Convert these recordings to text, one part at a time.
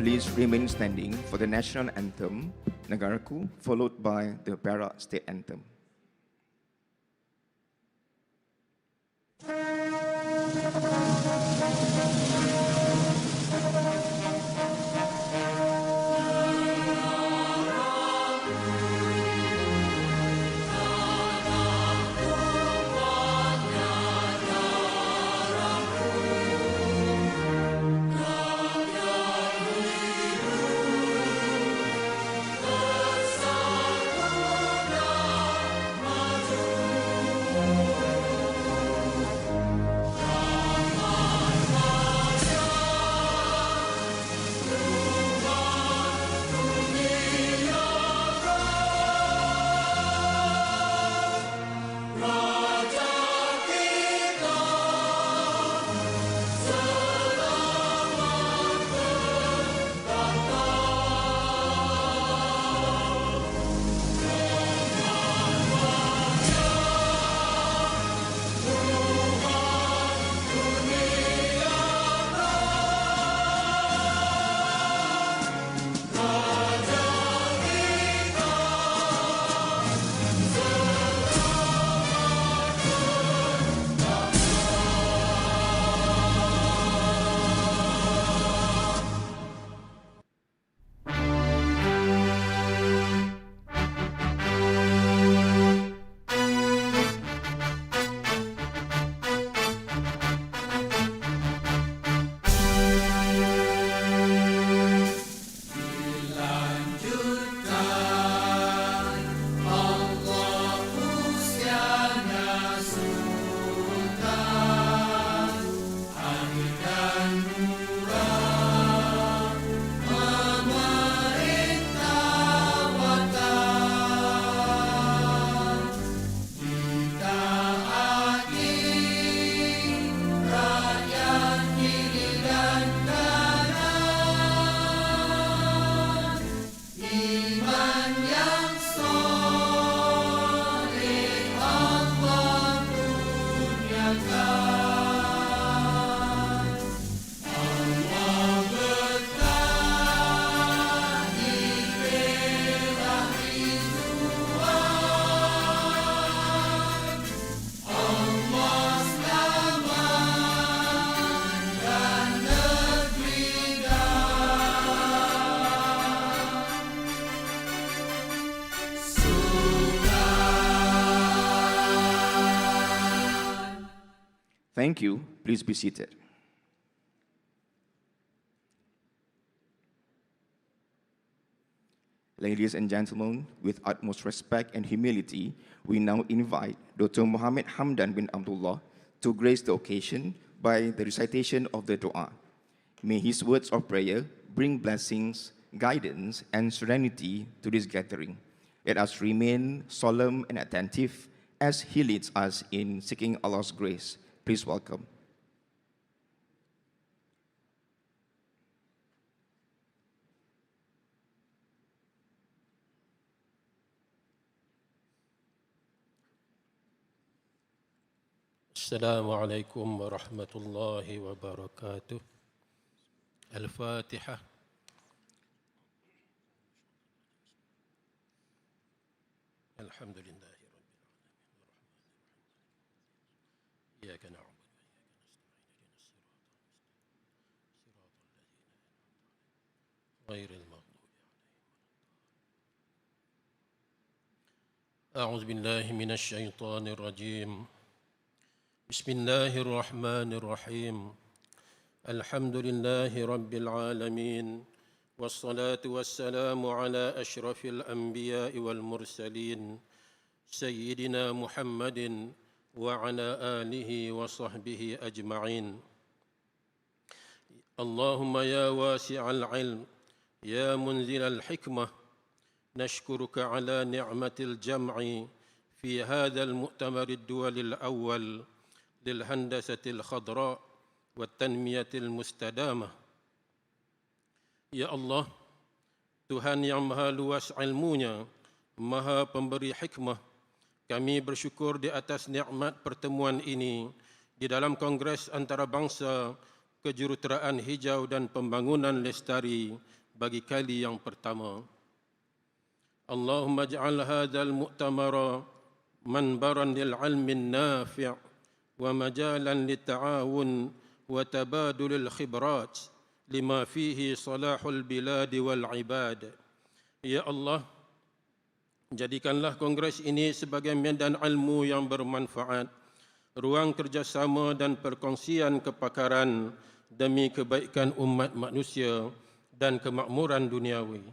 please remain standing for the national anthem, Negaraku, followed by the para state anthem. Thank you. Please be seated. Ladies and gentlemen, with utmost respect and humility, we now invite Dr. Muhammad Hamdan bin Abdullah to grace the occasion by the recitation of the dua. May his words of prayer bring blessings, guidance, and serenity to this gathering. Let us remain solemn and attentive as he leads us in seeking Allah's grace. Please welcome. السلام عليكم ورحمة الله وبركاته. الفاتحة. الحمد لله رب العالمين. إياك نعبد وإياك نستعين. صراط الذين غير المغضوب عليهم. أعوذ بالله من الشيطان الرجيم. بسم الله الرحمن الرحيم. الحمد لله رب العالمين والصلاة والسلام على أشرف الأنبياء والمرسلين سيدنا محمد وعلى آله وصحبه أجمعين. اللهم يا واسع العلم يا منزل الحكمة نشكرك على نعمة الجمع في هذا المؤتمر الدولي الأول للهندسة الخضراء والتنمية المستدامة. Ya Allah, Tuhan yang maha luas ilmunya, maha pemberi hikmah, kami bersyukur di atas nikmat pertemuan ini di dalam Kongres Antarabangsa kejuruteraan hijau dan pembangunan lestari bagi kali yang pertama. Allahumma ij'al hadzal mu'tamara manbaran lil 'ilmin nafi' wa majalan lit ta'awun wa tabadulil khibrat lima fihi salahul bilad wal ibad. Ya Allah, jadikanlah kongres ini sebagai medan ilmu yang bermanfaat, ruang kerjasama dan perkongsian kepakaran demi kebaikan umat manusia dan kemakmuran duniawi.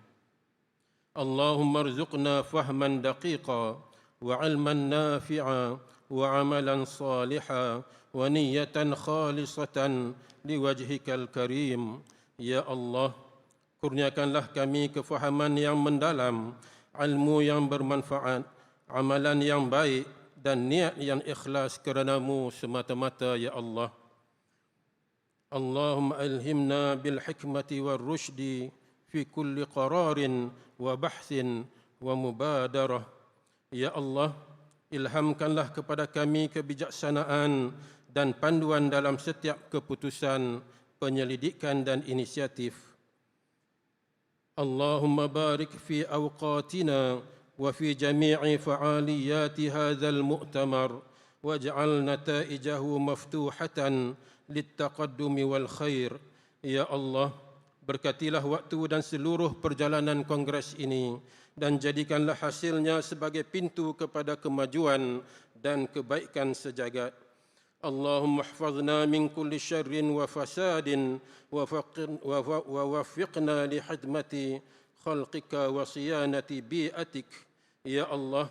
Allahumma rzuqna fahman daqiqa wa ilman nafi'a wa amalan saliha wa niyatan khalisatan liwajhikal karim. Ya Allah, kurniakanlah kami kefahaman yang mendalam, ilmu yang bermanfaat, amalan yang baik dan niat yang ikhlas kerana-Mu semata-mata, ya Allah. Allahumma alhimna bil hikmati wal rushdi fi kulli qararin wa bahthin wa mubadarah. Ya Allah, ilhamkanlah kepada kami kebijaksanaan dan panduan dalam setiap keputusan, penyelidikan dan inisiatif. Allahumma barik fi awqatina wa fi jami'i fa'aliyati hadzal mu'tamar waj'al nataijahu maftuhatan littaqaddumi wal khair. Ya Allah, berkatilah waktu dan seluruh perjalanan kongres ini dan jadikanlah hasilnya sebagai pintu kepada kemajuan dan kebaikan sejagat. Allahumma ihfazna min kulli syarrin wa fasadin wa waffiqna li khidmati khalqika wa siyanati bi'atik. Ya Allah,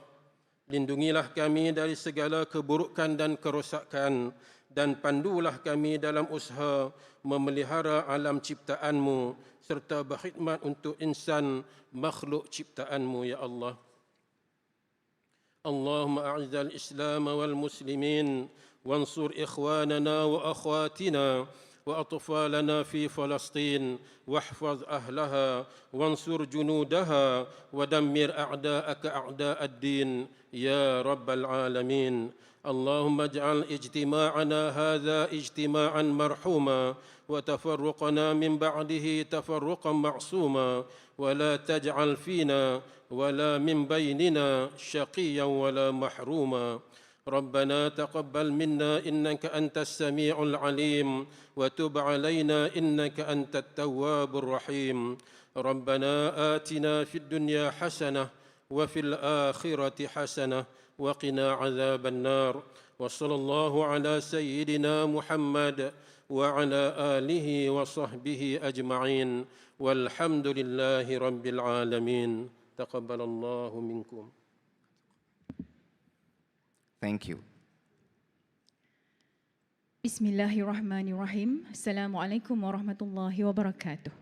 lindungilah kami dari segala keburukan dan kerosakan dan pandulah kami dalam usaha memelihara alam ciptaan-Mu serta berkhidmat untuk insan makhluk ciptaan-Mu, ya Allah. Allahumma a'izal Islam wal muslimin wansur ikhwanana wa akhwatina wa atfalana fi Falastin wahfaz ahlaha wansur junudaha wa dammir a'da'aka a'da'ad-din ya rabbal alamin. اللهم اجعل اجتماعنا هذا اجتماعا مرحوما وتفرقنا من بعده تفرقا معصوما ولا تجعل فينا ولا من بيننا شقيا ولا محروما. ربنا تقبل منا إنك أنت السميع العليم وتب علينا إنك أنت التواب الرحيم. ربنا آتنا في الدنيا حسنة وفي الآخرة حسنة وقنا عذاب النار. وصلى الله على سيدنا محمد وعلى آله وصحبه أجمعين والحمد لله رب العالمين. تقبل الله منكم. Thank you. Bismillahirrahmanirrahim. Assalamualaikum warahmatullahi wabarakatuh.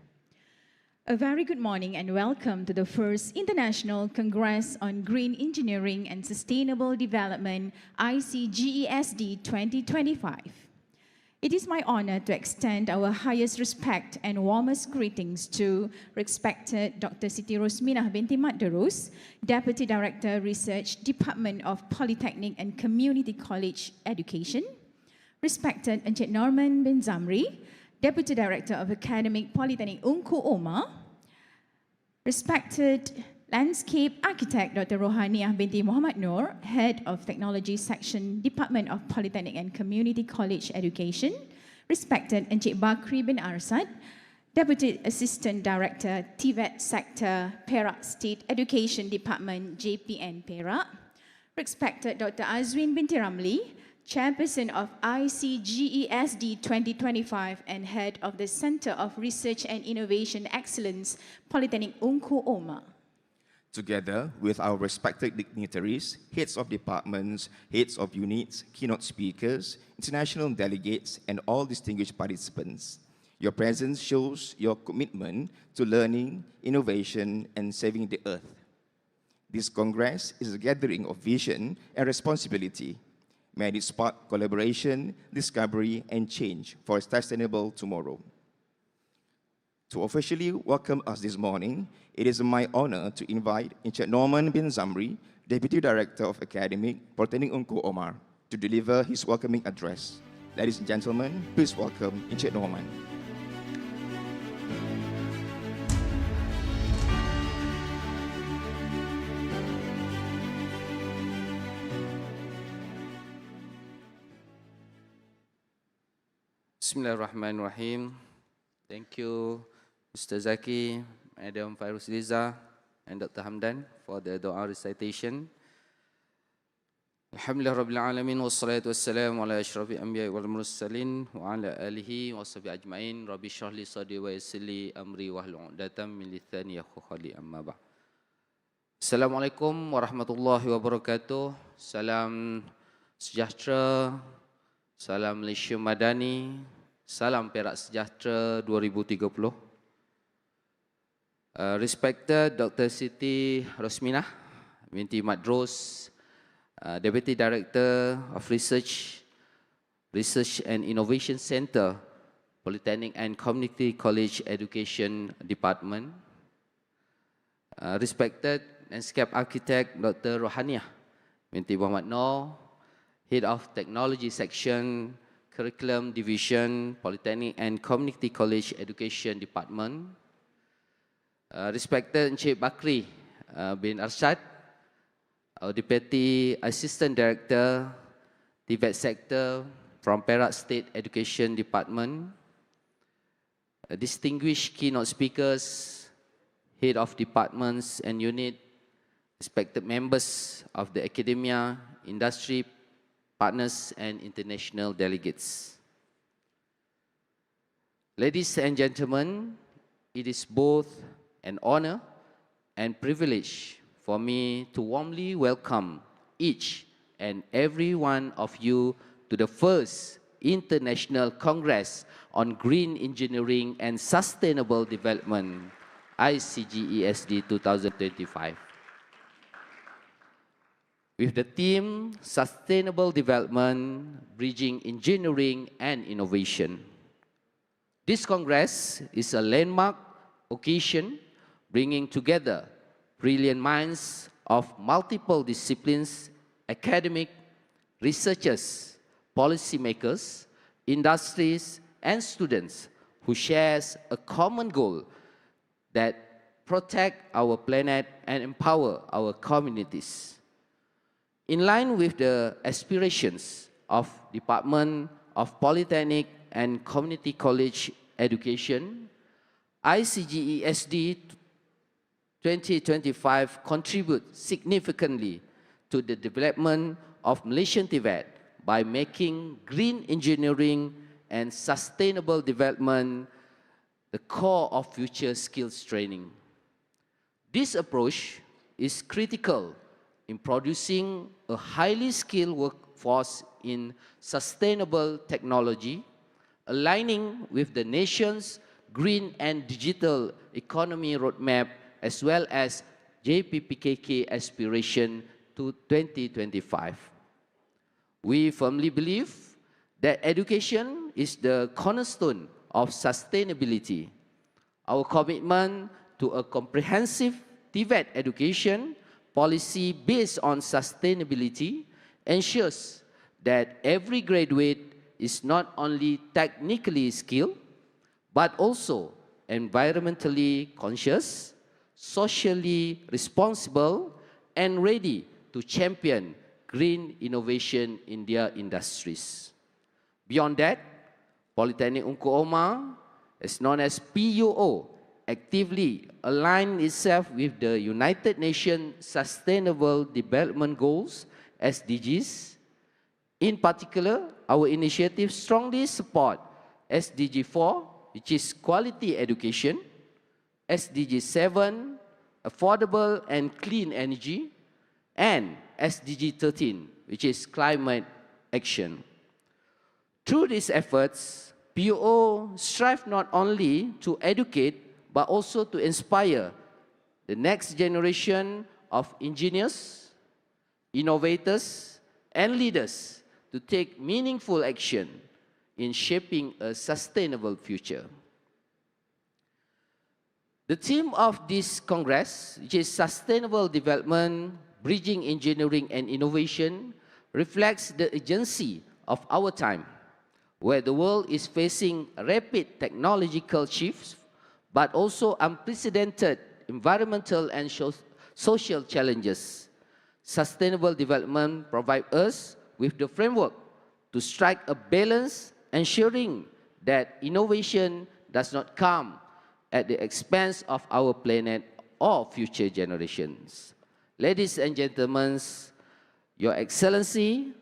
A very good morning and welcome to the first International Congress on Green Engineering and Sustainable Development, Icgesd 2025. It is my honor to extend our highest respect and warmest greetings to respected Dr. Siti Rosminah binti Mat Darus, Deputy Director, Research, Department of Polytechnic and Community College Education, respected Encik Norman bin Zamri, Deputy Director of Academic Polytechnic Ungku Omar, respected Landscape Architect Dr. Rohaniah binti Muhammad Noor, Head of Technology Section, Department of Polytechnic and Community College Education, respected Encik Bakri bin Arsad, Deputy Assistant Director, TVET Sector, Perak State Education Department, JPN Perak, respected Dr. Azwin binti Ramli, Chairperson of Icgesd 2025 and Head of the Center of Research and Innovation Excellence, Polytechnic Ungku Omar. Together with our respected dignitaries, heads of departments, heads of units, keynote speakers, international delegates, and all distinguished participants, your presence shows your commitment to learning, innovation, and saving the earth. This Congress is a gathering of vision and responsibility. May it spark collaboration, discovery, and change for a sustainable tomorrow. To officially welcome us this morning, it is my honor to invite Encik Norman bin Zamri, Deputy Director of Academic, Polytechnic Ungku Omar, to deliver his welcoming address. Ladies and gentlemen, please welcome Encik Norman. Bismillahirrahmanirrahim. Thank you, Mr. Zaki, Madam Fairuz Liza, and Dr. Hamdan for the doa recitation. Alhamdulillah Rabbil Alamin, wassalatu wassalamu ala ashrafil anbiya wal mursalin wa ala alihi wa sahbihi ajma'in. Rabbi shrah li sadri wa yassir li amri wahlul 'uqdatam min lisani yafqahu qawli, amma ba'd. Assalamualaikum warahmatullahi wabarakatuh. Salam sejahtera, salam Malaysia Madani, salam Perak Sejahtera 2030. Respected Dr. Siti Rosminah binti Madros, Deputy Director of Research and Innovation Center, Polytechnic and Community College Education Department. Respected Landscape Architect Dr. Rohaniah binti Muhammad Noor, Head of Technology Section, Curriculum Division, Polytechnic and Community College Education Department. Respected Encik Bakri bin Arshad, our Deputy Assistant Director, TVET Sector from Perak State Education Department. Distinguished keynote speakers, Head of Departments and Unit, respected members of the academia, industry, partners and international delegates. Ladies and gentlemen, it is both an honor and privilege for me to warmly welcome each and every one of you to the first International Congress on Green Engineering and Sustainable Development, Icgesd 2025. With the theme Sustainable Development, Bridging Engineering and Innovation. This Congress is a landmark occasion bringing together brilliant minds of multiple disciplines, academic, researchers, policymakers, industries, and students who share a common goal that protect our planet and empower our communities. In line with the aspirations of Department of Polytechnic and Community College Education, Icgesd 2025 contribute significantly to the development of Malaysian TVET by making green engineering and sustainable development the core of future skills training. This approach is critical in producing a highly skilled workforce in sustainable technology, aligning with the nation's green and digital economy roadmap as well as JPPKK aspiration to 2025. We firmly believe that education is the cornerstone of sustainability. Our commitment to a comprehensive TVET education policy based on sustainability ensures that every graduate is not only technically skilled, but also environmentally conscious, socially responsible, and ready to champion green innovation in their industries. Beyond that, Polytechnic Ungku Omar, as known as PUO, actively align itself with the United Nations Sustainable Development Goals, SDGs. In particular, our initiatives strongly support SDG 4, which is quality education, SDG 7, affordable and clean energy, and SDG 13, which is climate action. Through these efforts, PUO strive not only to educate but also to inspire the next generation of engineers, innovators, and leaders to take meaningful action in shaping a sustainable future. The theme of this Congress, which is Sustainable Development, Bridging Engineering and Innovation, reflects the urgency of our time. where the world is facing rapid technological shifts, but also unprecedented environmental and social challenges. Sustainable development provides us with the framework to strike a balance, ensuring that innovation does not come at the expense of our planet or future generations. Ladies and gentlemen, Your Excellency,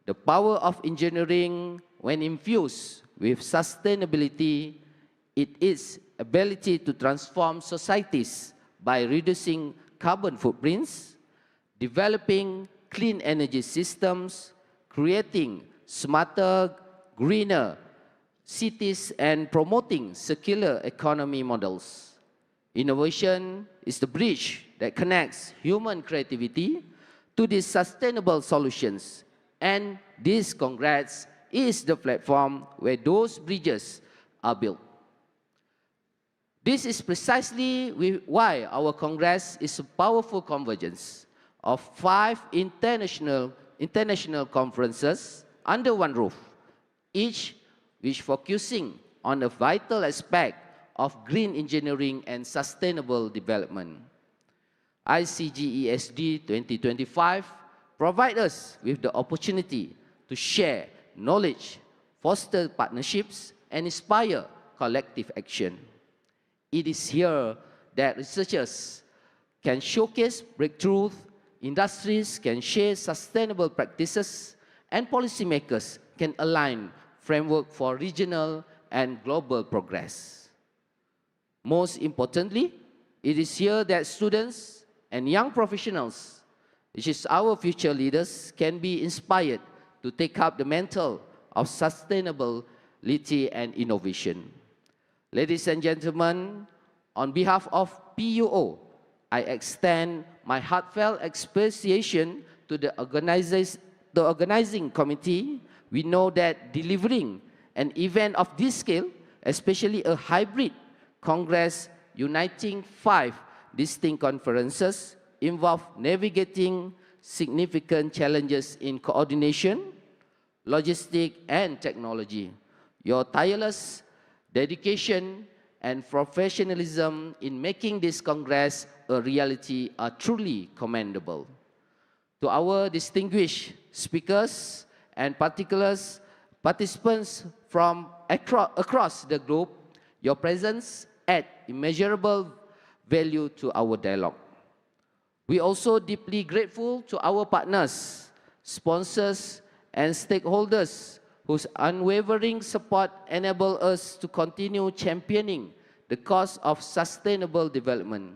the power of engineering, when infused with sustainability, it is ability to transform societies by reducing carbon footprints, developing clean energy systems, creating smarter, greener cities, and promoting circular economy models. Innovation is the bridge that connects human creativity to these sustainable solutions, and this Congress is the platform where those bridges are built. This is precisely why our Congress is a powerful convergence of 5 international conferences under one roof, each which focusing on a vital aspect of green engineering and sustainable development. Icgesd 2025 provides us with the opportunity to share knowledge, foster partnerships, and inspire collective action. It is here that researchers can showcase breakthroughs, industries can share sustainable practices, and policymakers can align framework for regional and global progress. Most importantly, it is here that students and young professionals, which is our future leaders, can be inspired to take up the mantle of sustainability and innovation. Ladies and gentlemen, on behalf of PUO, I extend my heartfelt appreciation to the organizing committee. We know that delivering an event of this scale, especially a hybrid Congress uniting 5 distinct conferences, involve navigating significant challenges in coordination, logistics, and technology. Your tireless dedication and professionalism in making this Congress a reality are truly commendable. To our distinguished speakers and participants from across the globe, your presence adds immeasurable value to our dialogue. We are also deeply grateful to our partners, sponsors, and stakeholders whose unwavering support enables us to continue championing the cause of sustainable development.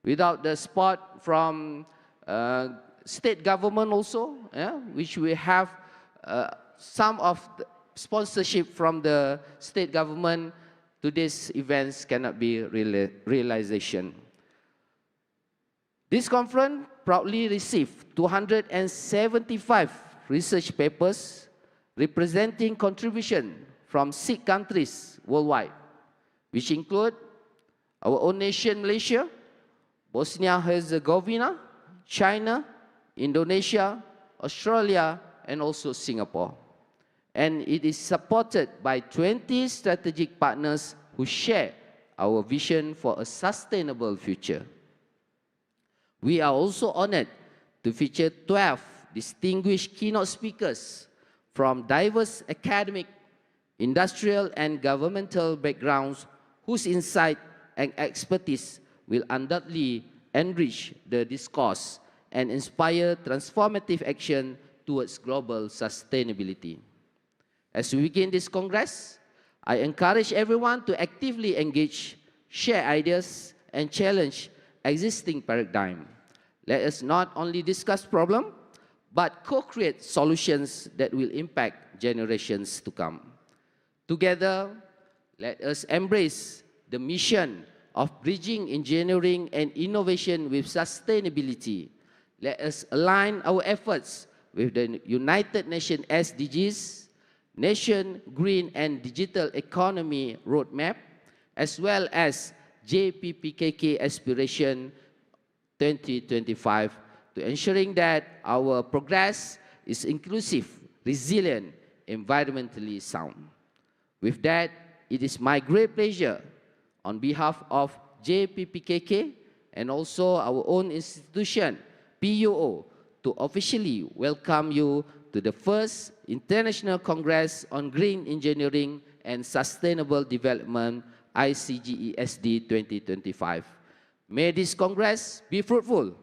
Without the support from state government also, which we have some of the sponsorship from the state government, today's events cannot be realization. This conference proudly received 275 research papers representing contribution from 6 countries worldwide, which include our own nation, Malaysia, Bosnia-Herzegovina, China, Indonesia, Australia, and also Singapore. And it is supported by 20 strategic partners who share our vision for a sustainable future. We are also honored to feature 12 distinguished keynote speakers from diverse academic, industrial, and governmental backgrounds whose insight and expertise will undoubtedly enrich the discourse and inspire transformative action towards global sustainability. As we begin this Congress, I encourage everyone to actively engage, share ideas, and challenge existing paradigm. Let us not only discuss problems, but co-create solutions that will impact generations to come. Together, let us embrace the mission of bridging engineering and innovation with sustainability. Let us align our efforts with the United Nations SDGs, Nation Green and Digital Economy Roadmap, as well as JPPKK Aspiration 2025, to ensuring that our progress is inclusive, resilient, environmentally sound. With that, it is my great pleasure on behalf of JPPKK and also our own institution, PUO, to officially welcome you to the first International Congress on Green Engineering and Sustainable Development, Icgesd 2025. May this Congress be fruitful,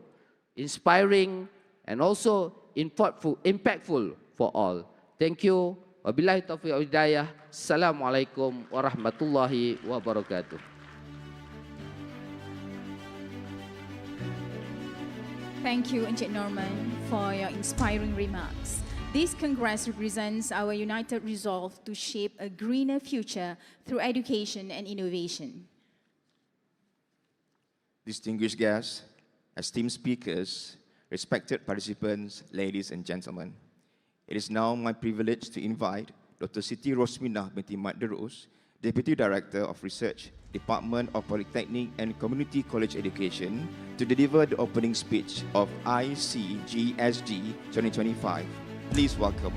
inspiring, and also impactful for all. Thank you. Wabillahi taufiq wal hidayah. Assalamualaikum warahmatullahi wabarakatuh. Thank you, Encik Norman, for your inspiring remarks. This Congress represents our united resolve to shape a greener future through education and innovation. Distinguished guests, esteemed speakers, respected participants, ladies and gentlemen, it is now my privilege to invite Dr. Siti Rosminah binti Mat Derus, Deputy Director of Research, Department of Polytechnic and Community College Education, to deliver the opening speech of Icgesd 2025. Please welcome.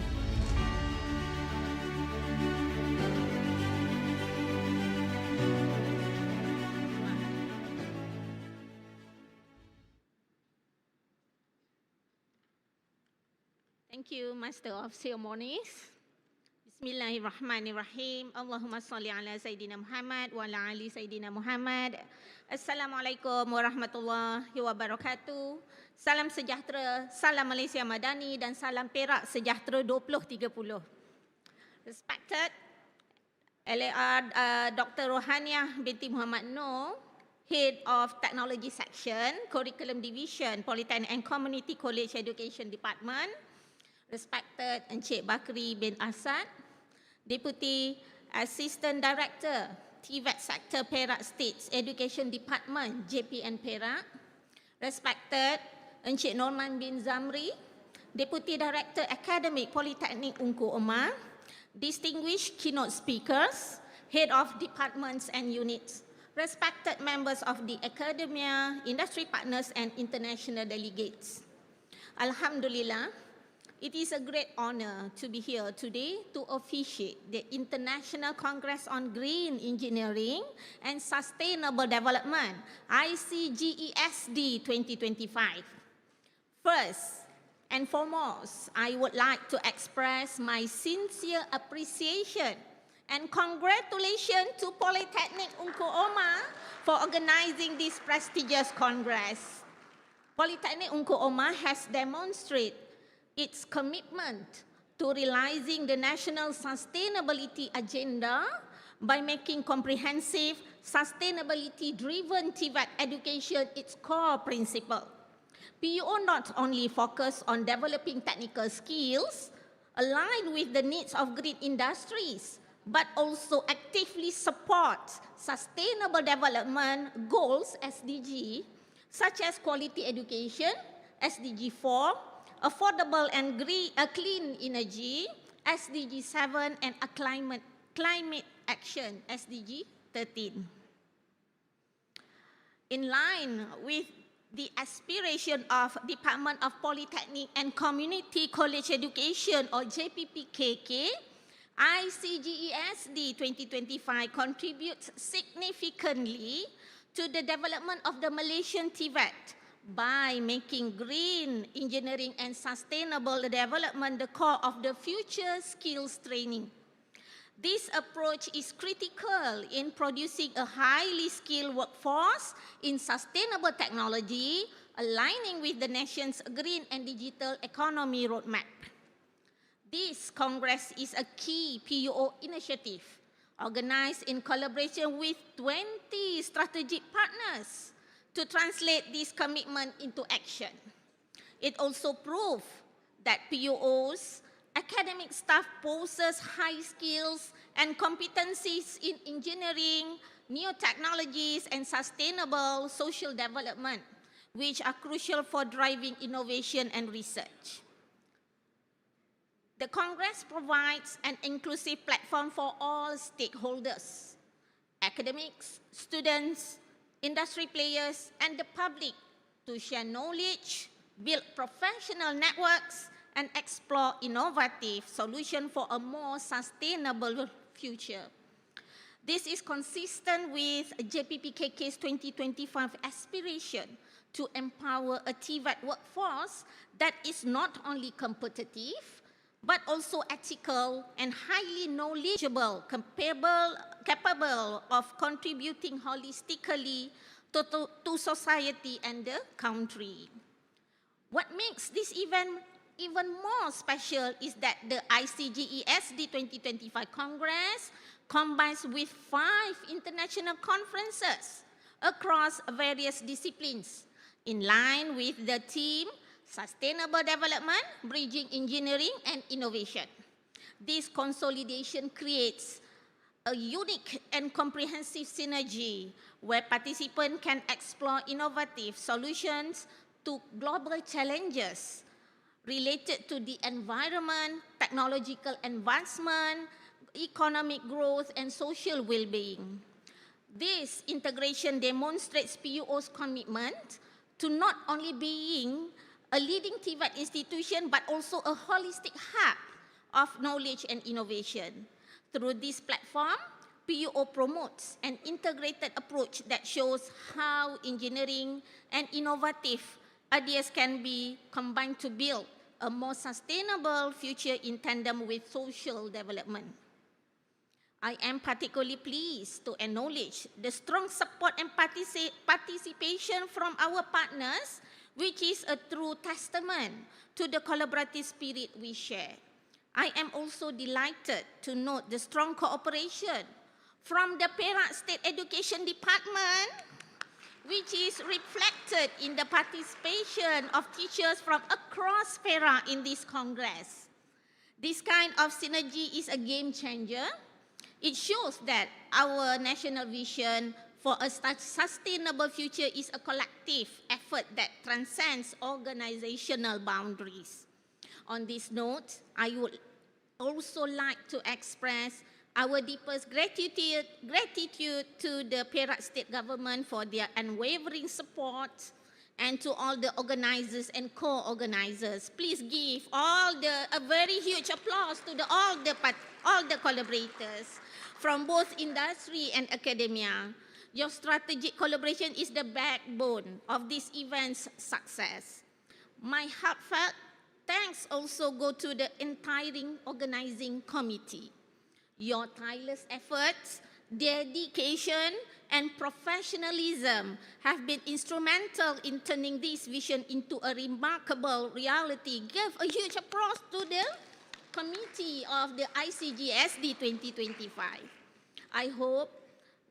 Thank you, Master of Ceremonies. Bismillahirrahmanirrahim. Allahumma salli ala Sayyidina Muhammad wa ala ali Sayyidina Muhammad. Assalamualaikum warahmatullahi wabarakatuh. Salam sejahtera, salam Malaysia Madani dan salam Perak sejahtera 2030. Respected LAR Dr. Rohaniah binti Muhammad Noor, Head of Technology Section, Curriculum Division, Polytechnic and Community College Education Department. Respected Encik Bakri bin Asad, Deputy Assistant Director, TVET Sector Perak State's Education Department, JPN Perak. Respected Encik Norman bin Zamri, Deputy Director Academic Polytechnic Ungku Omar. Distinguished keynote speakers, Head of Departments and Units. Respected members of the academia, industry partners and international delegates. Alhamdulillah, it is a great honor to be here today to officiate the International Congress on Green Engineering and Sustainable Development, Icgesd 2025. First and foremost, I would like to express my sincere appreciation and congratulations to Polytechnic Ungku Omar for organizing this prestigious Congress. Polytechnic Ungku Omar has demonstrated its commitment to realizing the national sustainability agenda by making comprehensive, sustainability-driven TVET education its core principle. PUO not only focus on developing technical skills aligned with the needs of green industries, but also actively support sustainable development goals, SDG, such as quality education, SDG 4, affordable and clean energy, SDG 7, and a climate action, SDG 13. In line with the aspiration of Department of Polytechnic and Community College Education, or JPPKK, Icgesd 2025 contributes significantly to the development of the Malaysian TVET by making green engineering and sustainable development the core of the future skills training. This approach is critical in producing a highly skilled workforce in sustainable technology, aligning with the nation's green and digital economy roadmap. This Congress is a key PUO initiative organized in collaboration with 20 strategic partners to translate this commitment into action. It also proves that PUO's academic staff possess high skills and competencies in engineering, new technologies, and sustainable social development, which are crucial for driving innovation and research. The Congress provides an inclusive platform for all stakeholders, academics, students, industry players, and the public to share knowledge, build professional networks, and explore innovative solutions for a more sustainable future. This is consistent with JPPKK's 2025 aspiration to empower a TVET workforce that is not only competitive, but also ethical and highly knowledgeable, capable of contributing holistically to society and the country. What makes this event even more special is that the Icgesd 2025 Congress combines with 5 international conferences across various disciplines in line with the theme Sustainable Development, Bridging Engineering and Innovation. This consolidation creates a unique and comprehensive synergy where participants can explore innovative solutions to global challenges related to the environment, technological advancement, economic growth, and social well-being. This integration demonstrates PUO's commitment to not only being a leading TVET institution, but also a holistic hub of knowledge and innovation. Through this platform, PUO promotes an integrated approach that shows how engineering and innovative ideas can be combined to build a more sustainable future in tandem with social development. I am particularly pleased to acknowledge the strong support and participation from our partners, which is a true testament to the collaborative spirit we share. I am also delighted to note the strong cooperation from the Perak State Education Department, which is reflected in the participation of teachers from across Perak in this Congress. This kind of synergy is a game changer. It shows that our national vision for a sustainable future is a collective effort that transcends organizational boundaries. On this note, I would also like to express our deepest gratitude to the Perak State Government for their unwavering support, and to all the organizers and co-organizers. Please give a very huge applause to all the collaborators from both industry and academia. Your strategic collaboration is the backbone of this event's success. My heartfelt thanks also go to the entire organizing committee. Your tireless efforts, dedication, and professionalism have been instrumental in turning this vision into a remarkable reality. Give a huge applause to the committee of the Icgesd 2025. I hope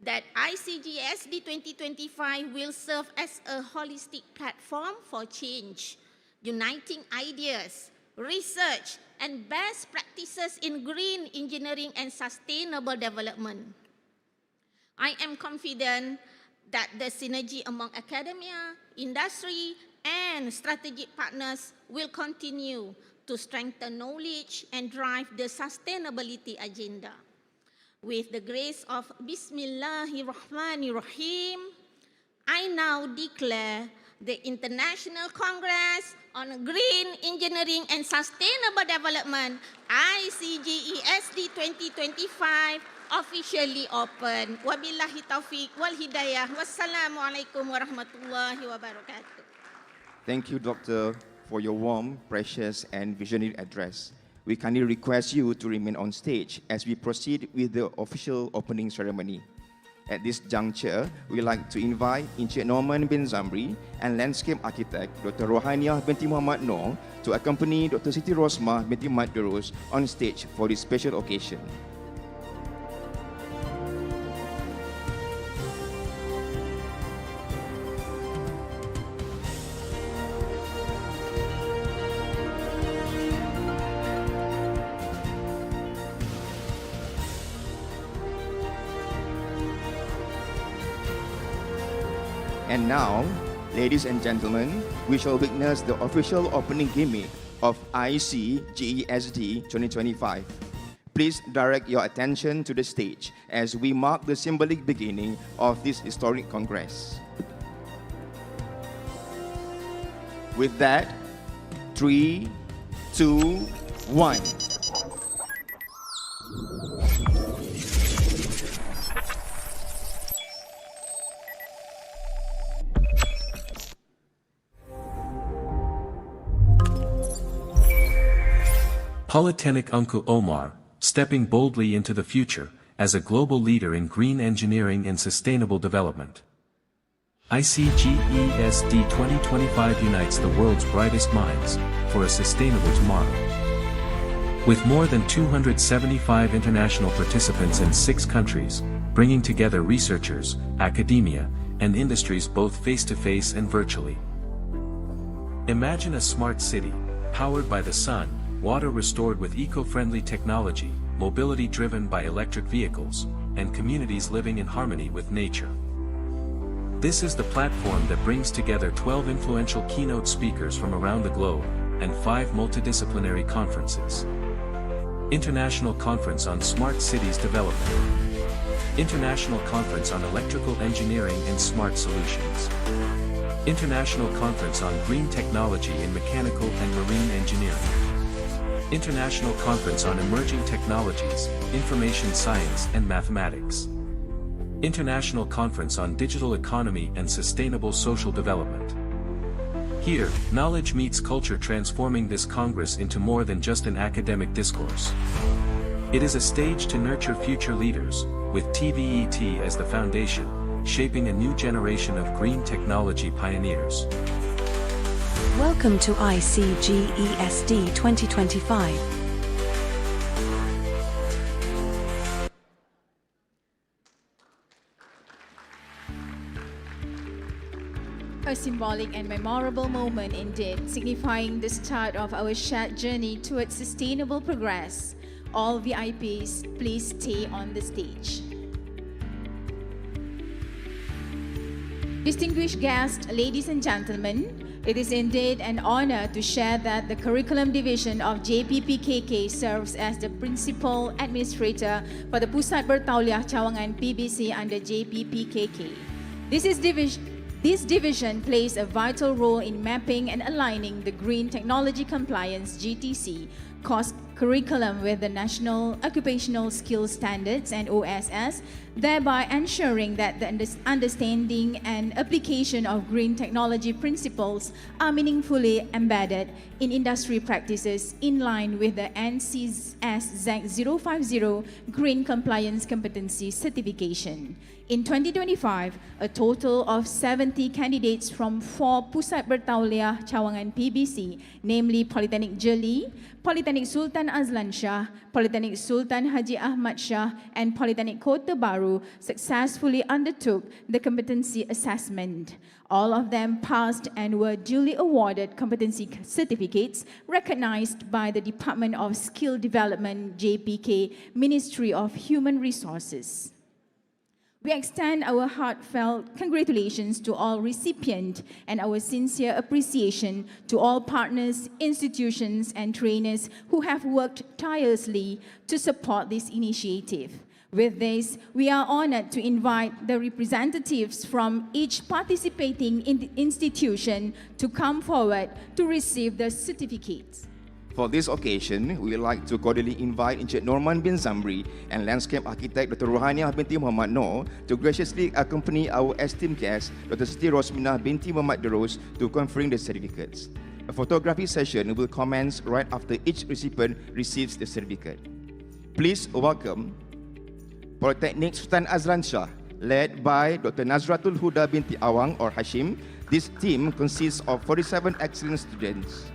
that Icgesd 2025 will serve as a holistic platform for change, uniting ideas, research, and best practices in green engineering and sustainable development. I am confident that the synergy among academia, industry, and strategic partners will continue to strengthen knowledge and drive the sustainability agenda. With the grace of Bismillahirrahmanirrahim, I now declare the International Congress on Green Engineering and Sustainable Development, Icgesd 2025, officially open. Wabillahi taufiq wal hidayah. Wassalamualaikum warahmatullahi wabarakatuh. Thank you, Doctor, for your warm, precious, and visionary address. We kindly request you to remain on stage as we proceed with the official opening ceremony. At this juncture, we would like to invite Encik Norman bin Zamri and landscape architect Dr. Rohaniah binti Muhammad Noor to accompany Dr. Siti Rosmah binti Mat Durus on stage for this special occasion. And now, ladies and gentlemen, we shall witness the official opening gimmick of Icgesd 2025. Please direct your attention to the stage as we mark the symbolic beginning of this historic congress. With that, 3, 2, 1. Polytechnic Uncle Omar, stepping boldly into the future, as a global leader in green engineering and sustainable development. Icgesd 2025 unites the world's brightest minds, for a sustainable tomorrow. With more than 275 international participants in 6 countries, bringing together researchers, academia, and industries both face-to-face and virtually. Imagine a smart city, powered by the sun, water restored with eco-friendly technology, mobility driven by electric vehicles, and communities living in harmony with nature. This is the platform that brings together 12 influential keynote speakers from around the globe, and 5 multidisciplinary conferences. International Conference on Smart Cities Development. International Conference on Electrical Engineering and Smart Solutions. International Conference on Green Technology in Mechanical and Marine Engineering. International Conference on Emerging Technologies, Information Science and Mathematics. International Conference on Digital Economy and Sustainable Social Development. Here, knowledge meets culture, transforming this Congress into more than just an academic discourse. It is a stage to nurture future leaders, with TVET as the foundation, shaping a new generation of green technology pioneers. Welcome to Icgesd 2025. A symbolic and memorable moment indeed, signifying the start of our shared journey towards sustainable progress. All VIPs, please stay on the stage. Distinguished guests, ladies and gentlemen, it is indeed an honor to share that the Curriculum Division of JPPKK serves as the Principal Administrator for the Pusat Bertauliah Cawangan PBC under JPPKK. This division plays a vital role in mapping and aligning the Green Technology Compliance (GTC) course curriculum with the National Occupational Skills Standards and OSS, thereby ensuring that the understanding and application of green technology principles are meaningfully embedded in industry practices in line with the NCS ZAC 050 Green Compliance Competency Certification. In 2025, a total of 70 candidates from 4 Pusat Bertauliah Cawangan PBC, namely Polytechnic Jeli, Polytechnic Sultan Azlan Shah, Polytechnic Sultan Haji Ahmad Shah, and Polytechnic Kota Baru successfully undertook the competency assessment. All of them passed and were duly awarded competency certificates recognized by the Department of Skill Development, JPK, Ministry of Human Resources. We extend our heartfelt congratulations to all recipients and our sincere appreciation to all partners, institutions, and trainers who have worked tirelessly to support this initiative. With this, we are honored to invite the representatives from each participating institution to come forward to receive the certificates. For this occasion, we would like to cordially invite Encik Norman bin Zamri and landscape architect Dr. Rohaniah binti Muhammad Noor to graciously accompany our esteemed guest, Dr. Siti Rosminah binti Muhammad Daros, to conferring the certificates. A photography session will commence right after each recipient receives the certificate. Please welcome Polytechnic Sultan Azlan Shah, led by Dr. Nazratul Huda binti Awang or Hashim. This team consists of 47 excellent students.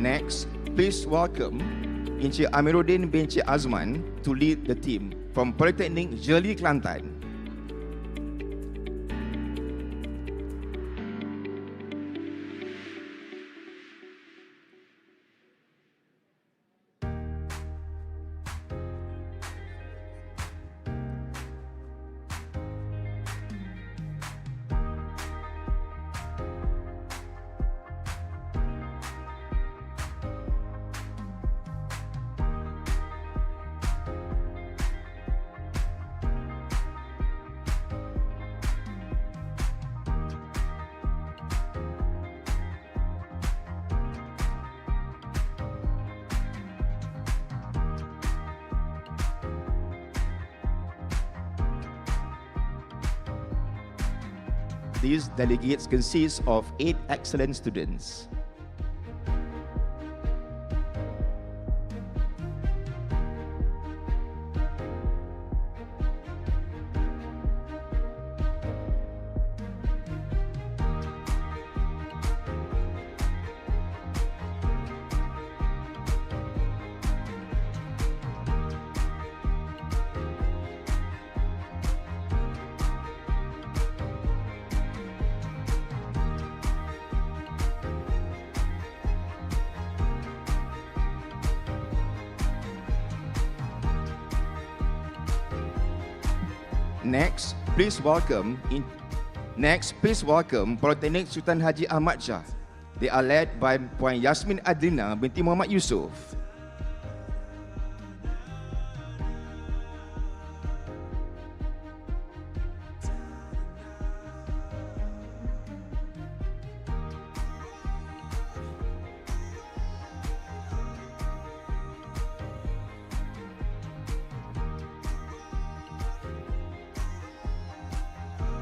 Next, please welcome Encik Amiruddin bin Encik Azman to lead the team from Polytechnic Jeli Kelantan. These delegates consist of 8 excellent students. Next, please welcome Polytechnic Sultan Haji Ahmad Shah. They are led by Puan Yasmin Adlina binti Muhammad Yusof.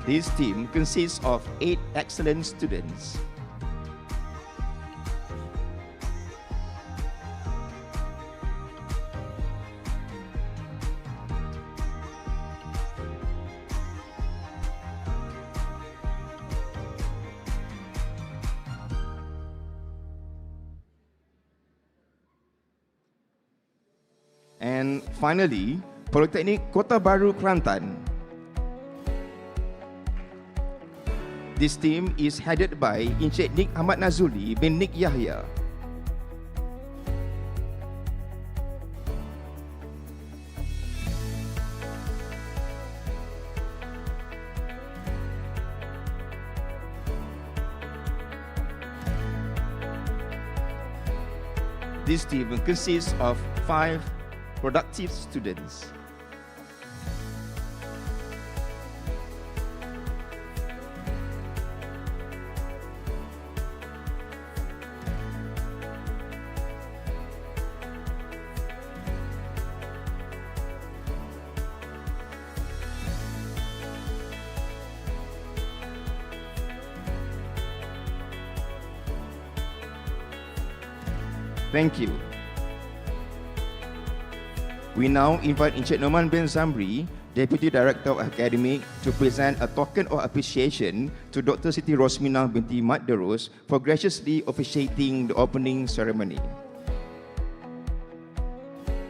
This team consists of 8 excellent students. And finally, Polytechnic Kota Baru Kelantan. This team is headed by Encik Nik Ahmad Nazuli bin Nik Yahya. This team consists of 5 productive students. Thank you. We now invite Encik Noman bin Zamri, Deputy Director of Academic, to present a token of appreciation to Dr. Siti Rosmina binti Mat Darus for graciously officiating the opening ceremony.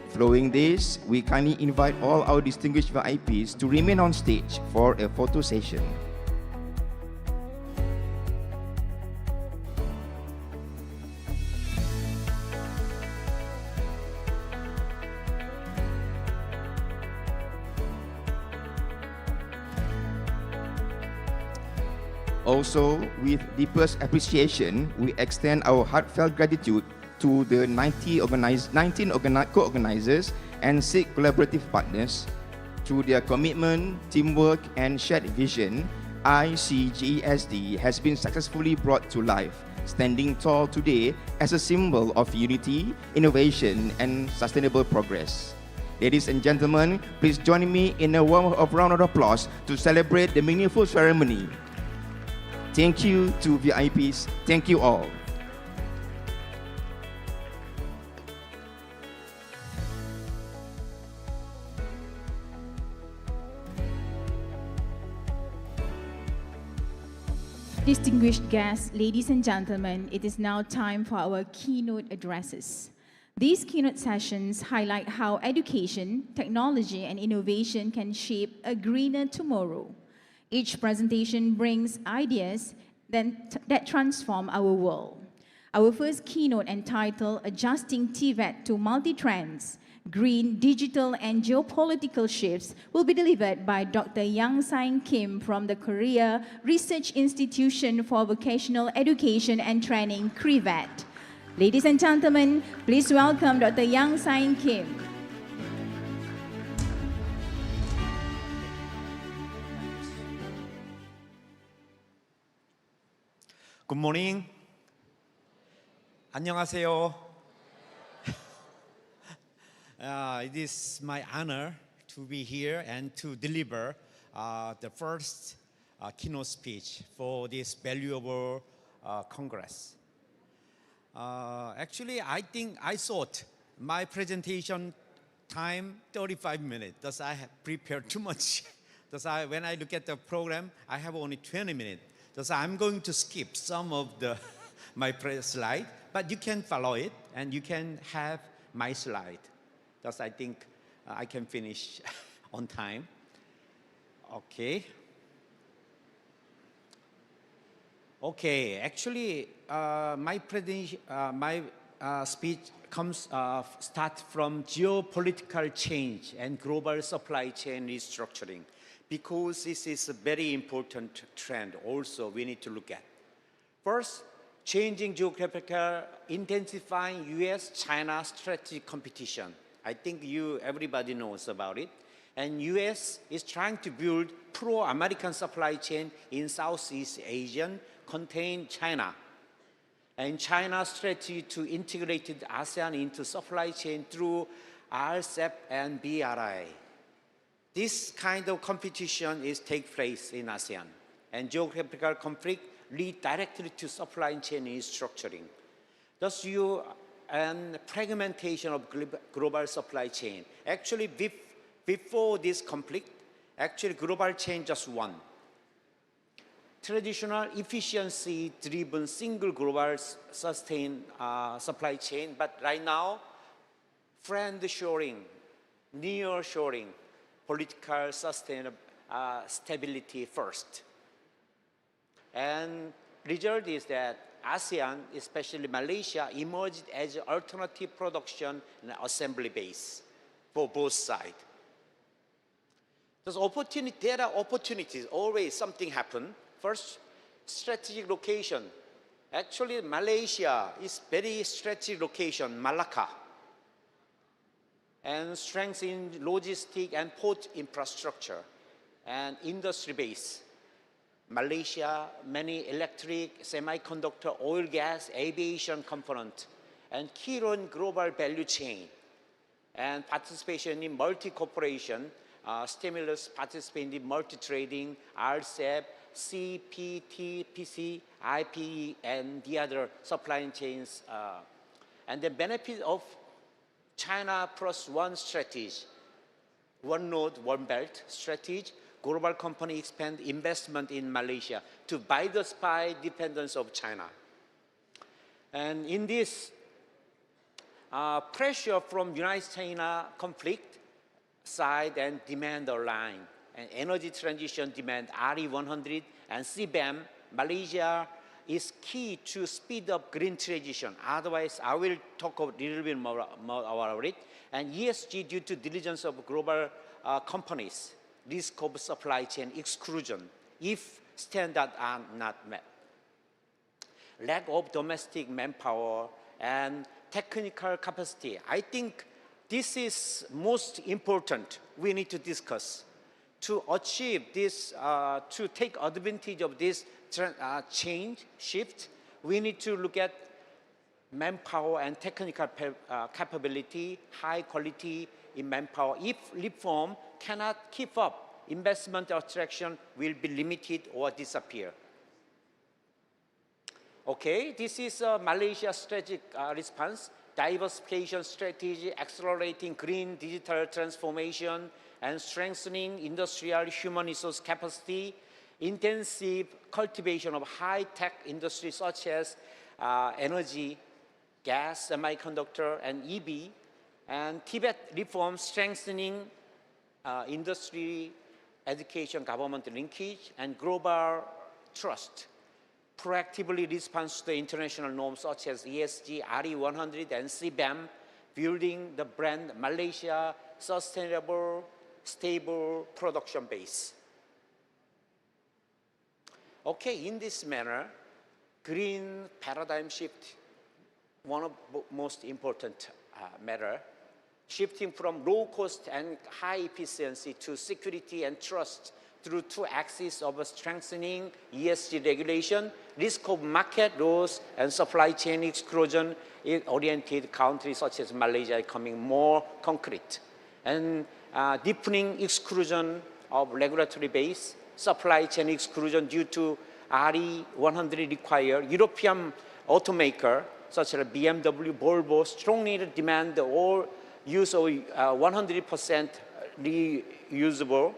Following this, we kindly invite all our distinguished VIPs to remain on stage for a photo session. Also, with deepest appreciation, we extend our heartfelt gratitude to the 19 co-organizers and 6 collaborative partners. Through their commitment, teamwork, and shared vision, Icgesd has been successfully brought to life, standing tall today as a symbol of unity, innovation, and sustainable progress. Ladies and gentlemen, please join me in a warm round of applause to celebrate the meaningful ceremony. Thank you to VIPs. Thank you all. Distinguished guests, ladies and gentlemen, it is now time for our keynote addresses. These keynote sessions highlight how education, technology, and innovation can shape a greener tomorrow. Each presentation brings ideas that transform our world. Our first keynote, entitled Adjusting TVET to Multi-Trends, Green, Digital, and Geopolitical Shifts, will be delivered by Dr. Yang Sain Kim from the Korea Research Institution for Vocational Education and Training, TVET. Ladies and gentlemen, please welcome Dr. Yang Sain Kim. Good morning. 안녕하세요. It is my honor to be here and to deliver the first keynote speech for this valuable Congress. Actually, I thought my presentation time 35 minutes. Thus, I have prepared too much. Thus, when I look at the program, I have only 20 minutes. Thus, I'm going to skip some of my slide, but you can follow it and you can have my slide. Thus, I think I can finish on time. Okay. Okay, actually, my speech starts from geopolitical change and global supply chain restructuring, because this is a very important trend also we need to look at. First, changing geographical, intensifying US-China strategic competition. I think everybody knows about it. And US is trying to build pro-American supply chain in Southeast Asia, contain China. And China's strategy to integrate ASEAN into supply chain through RCEP and BRI. This kind of competition takes place in ASEAN. And geographical conflict lead directly to supply chain restructuring. Thus, and fragmentation of global supply chain. Actually, before this conflict, actually global chain just one. Traditional efficiency-driven single global sustained supply chain, but right now, friend-shoring, near-shoring, political stability first. And result is that ASEAN, especially Malaysia, emerged as an alternative production and assembly base for both sides. There are opportunities, always something happen. First, strategic location. Actually, Malaysia is very strategic location, Malacca. And strength in logistic and port infrastructure and industry base. Malaysia, many electric, semiconductor, oil, gas, aviation component, and key on global value chain, and participation in multi-corporation, stimulus participation in multi-trading, RCEP, CPTPC, IPE, and the other supply chains. And the benefit of China plus one strategy, one node, one belt strategy. Global company expand investment in Malaysia to bypass dependence of China. And in this pressure from United-China conflict side and demand align, and energy transition demand RE100 and CBAM, Malaysia is key to speed up green transition. Otherwise, I will talk a little bit more about it. And ESG due to diligence of global companies. Risk of supply chain exclusion if standards are not met. Lack of domestic manpower and technical capacity. I think this is most important we need to discuss. To achieve this, to take advantage of this change, shift, we need to look at manpower and technical capability, high quality in manpower. If reform cannot keep up, investment attraction will be limited or disappear. Okay, this is Malaysia's strategic response. Diversification strategy, accelerating green digital transformation, and strengthening industrial human resource capacity, intensive cultivation of high-tech industries such as energy, gas, semiconductor, and EV, and TVET reform strengthening industry, education, government linkage, and global trust. Proactively responds to the international norms such as ESG, RE100, and CBAM, building the brand Malaysia sustainable, stable production base. Okay, in this manner, green paradigm shift, one of the most important matter, shifting from low cost and high efficiency to security and trust through two axes of strengthening ESG regulation, risk of market loss, and supply chain exclusion in oriented countries such as Malaysia becoming more concrete. And deepening exclusion of regulatory base, supply chain exclusion due to RE100 require European automaker such as BMW, Volvo strongly demand all use of 100% reusable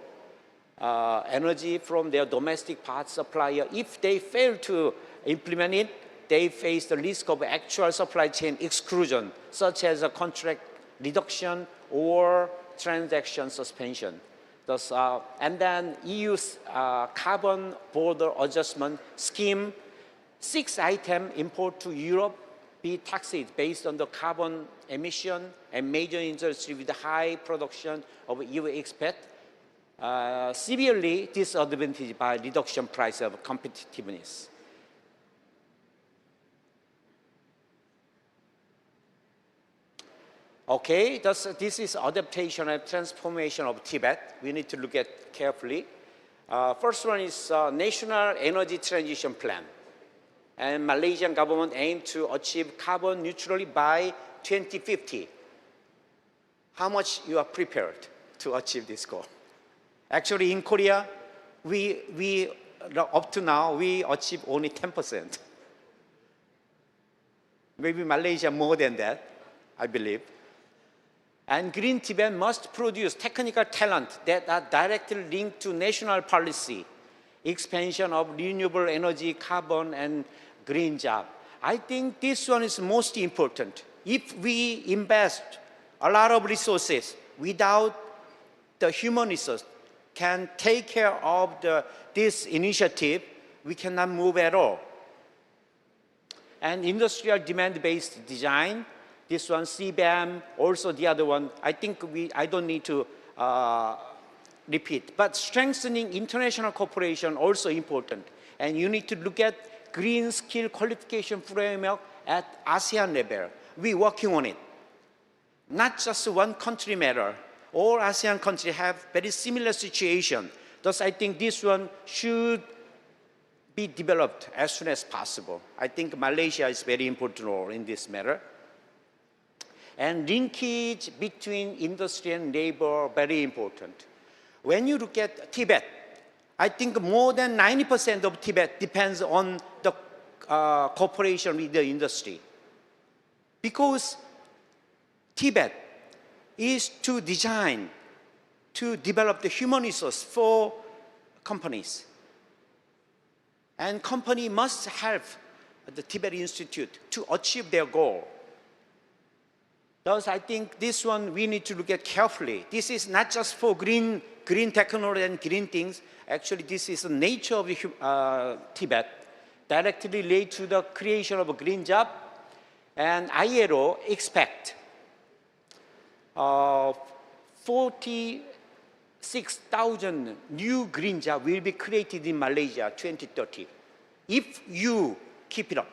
energy from their domestic parts supplier. If they fail to implement it, they face the risk of actual supply chain exclusion, such as a contract reduction or transaction suspension. Thus, and then EU's carbon border adjustment scheme, 6 items import to Europe be taxed based on the carbon emission and major industry with high production of EU expect severely disadvantaged by reduction price of competitiveness. Okay, this is adaptation and transformation of Tibet. We need to look at carefully. First one is National Energy Transition Plan. And Malaysian government aims to achieve carbon neutrality by 2050. How much you are prepared to achieve this goal? Actually, in Korea, we up to now, we achieve only 10%. Maybe Malaysia more than that, I believe. And Green Tibet must produce technical talent that are directly linked to national policy, expansion of renewable energy, carbon, and green job. I think this one is most important. If we invest a lot of resources without the human resource can take care of this initiative, we cannot move at all. And industrial demand-based design, this one CBAM, also the other one, I think I don't need to repeat. But strengthening international cooperation also important. And you need to look at green skill qualification framework at ASEAN level. We're working on it. Not just one country matter. All ASEAN countries have very similar situation. Thus, I think this one should be developed as soon as possible. I think Malaysia is very important role in this matter. And linkage between industry and labor, very important. When you look at Tibet, I think more than 90% of Tibet depends on the cooperation with the industry. Because Tibet is to design, to develop the human resource for companies. And company must help the Tibet Institute to achieve their goal. Thus, I think this one we need to look at carefully. This is not just for green technology and green things. Actually, this is the nature of Tibet, directly related to the creation of a green job. And ILO expect 46,000 new green jobs will be created in Malaysia 2030. If you keep it up,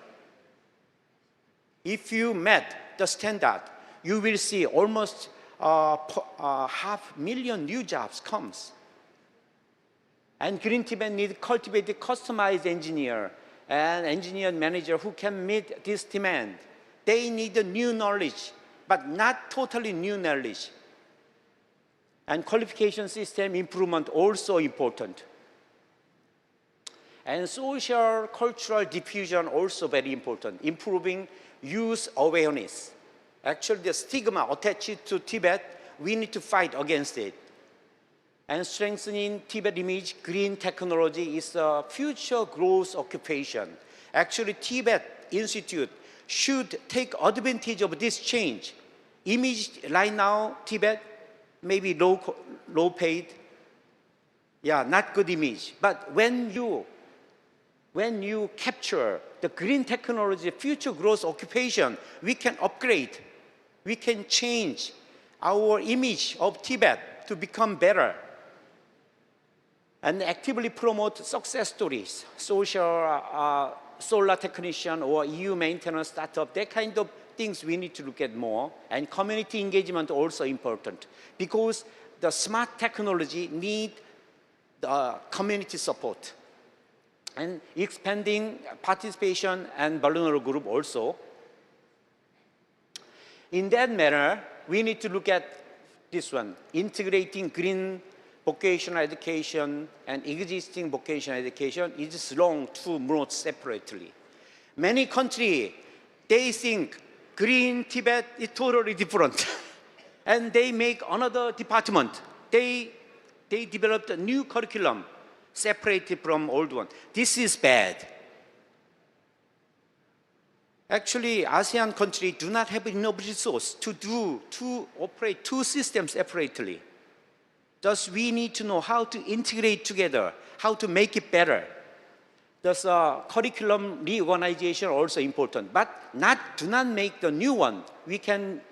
if you met the standard, you will see almost 500,000 new jobs comes. And Green Tibet needs cultivated, customized engineer and engineer manager who can meet this demand. They need a new knowledge, but not totally new knowledge. And qualification system improvement also important. And social, cultural diffusion also very important, improving youth awareness. Actually, the stigma attached to Tibet, we need to fight against it. and strengthening Tibet image, green technology is a future growth occupation. Actually, Tibet Institute should take advantage of this change. Image right now, Tibet, maybe low paid, not good image. But when you capture the green technology, future growth occupation, we can upgrade, we can change our image of Tibet to become better, and actively promote success stories, social solar technician or EU maintenance startup, that kind of things we need to look at more. And community engagement also important, because the smart technology need the community support. And expanding participation and vulnerable group also. In that manner, we need to look at this one, integrating green vocational education and existing vocational education is wrong to promote separately. Many countries, they think green Tibet is totally different. And they make another department. They developed a new curriculum separated from old one. This is bad. Actually, ASEAN countries do not have enough resource to operate two systems separately. Thus, we need to know how to integrate together, how to make it better. Thus, curriculum reorganization also important, but do not make the new one. We can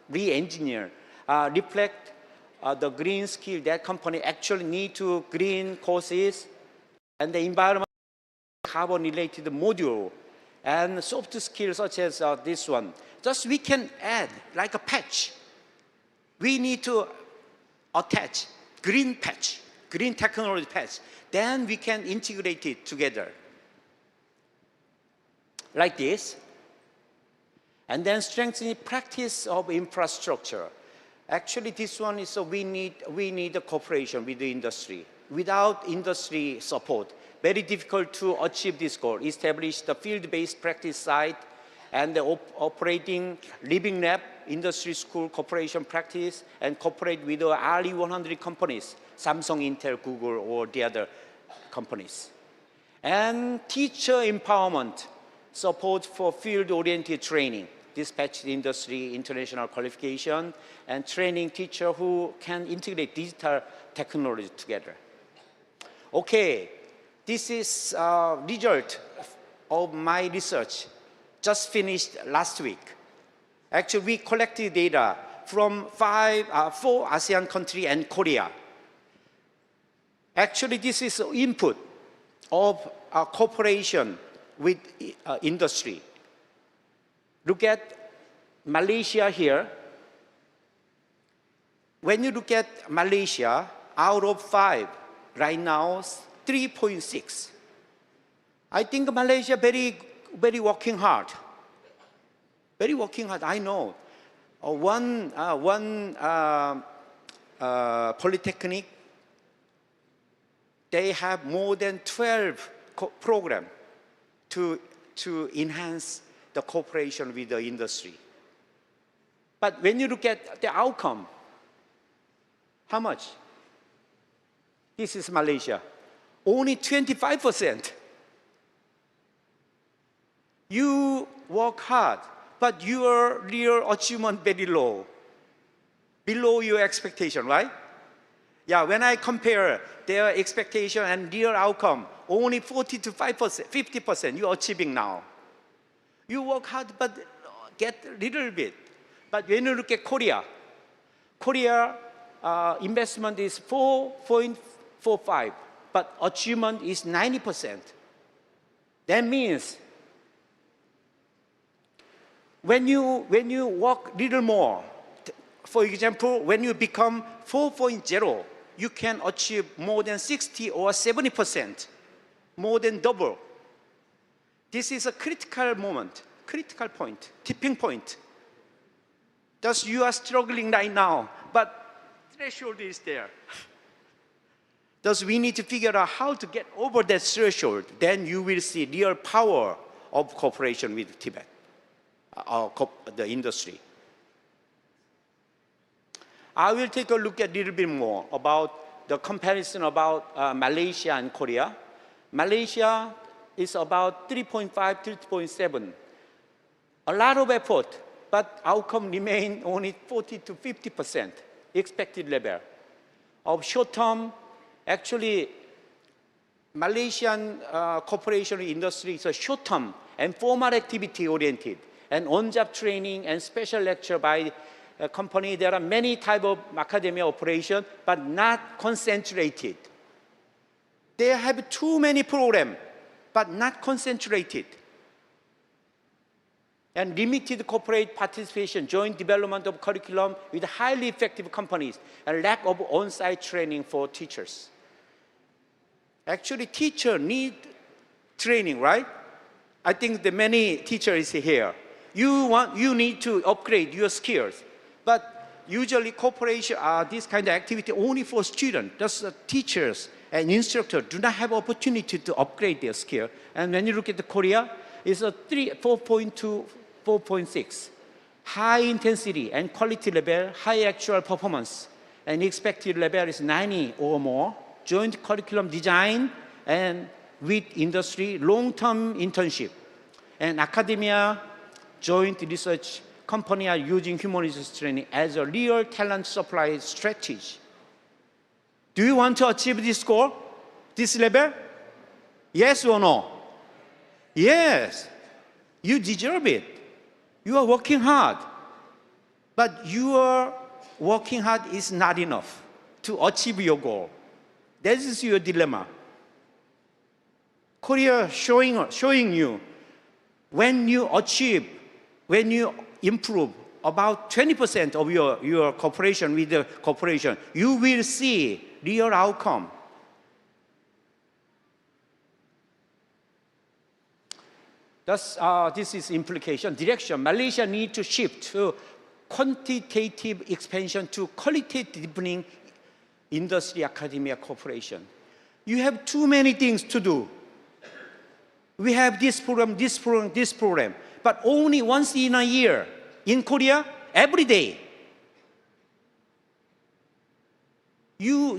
re-engineer, reflect the green skill that company actually need to green courses and the environment carbon-related module and soft skills such as this one. Thus, we can add like a patch. We need to attach green patch, green technology patch. Then we can integrate it together like this. And then strengthening practice of infrastructure. Actually, this one is we need a cooperation with the industry. Without industry support, very difficult to achieve this goal. Establish the field-based practice site and the operating living lab, industry school cooperation practice, and cooperate with the RE100 companies, Samsung, Intel, Google, or the other companies. And teacher empowerment, support for field-oriented training, dispatch industry, international qualification, and training teacher who can integrate digital technology together. Okay, this is a result of my research, just finished last week. Actually, we collected data from 4 ASEAN countries and Korea. Actually, this is input of cooperation with industry. Look at Malaysia here. When you look at Malaysia, out of 5, right now, 3.6. I think Malaysia very working hard. Very working hard, I know. One polytechnic, they have more than 12 programs to enhance the cooperation with the industry. But when you look at the outcome, how much? This is Malaysia. Only 25%. You work hard, but your real achievement very low. Below your expectation, right? Yeah, when I compare their expectation and real outcome, only 40 to 5%, 50% you're achieving now. You work hard, but get a little bit. But when you look at Korea, investment is 4.45, but achievement is 90%. That means when you work a little more, for example, when you become 4.0, you can achieve more than 60 or 70%, more than double. This is a critical moment, critical point, tipping point. Thus, you are struggling right now, but threshold is there. Thus, we need to figure out how to get over that threshold. Then you will see real power of cooperation with Tibet, the industry. I will take a look at a little bit more about the comparison about Malaysia and Korea. Malaysia is about 3.5, 3.7. A lot of effort, but outcome remain only 40 to 50% expected level. Of short term, actually, Malaysian corporation industry is a short term and formal activity oriented, and on-job training and special lecture by a company. There are many types of academia operation, but not concentrated. They have too many programs, but not concentrated. And limited corporate participation, joint development of curriculum with highly effective companies, and lack of on-site training for teachers. Actually, teachers need training, right? I think the many teachers here. You need to upgrade your skills. But usually corporation this kind of activity only for students. Thus teachers and instructors do not have opportunity to upgrade their skill. And when you look at the Korea, it's a 4.2, 4.6. High intensity and quality level, high actual performance. And expected level is 90 or more. Joint curriculum design and with industry, long-term internship. And academia, joint research, company are using human resource training as a real talent supply strategy. Do you want to achieve this goal, this level? Yes or no? Yes. You deserve it. You are working hard. But your working hard is not enough to achieve your goal. That is your dilemma. Korea showing you when you achieve, when you improve about 20% of your cooperation with the corporation, you will see real outcome. Thus, this is implication, direction. Malaysia needs to shift to quantitative expansion to qualitative deepening industry, academia, cooperation. You have too many things to do. We have this program, this program, this program, but only once in a year. In Korea, every day. Your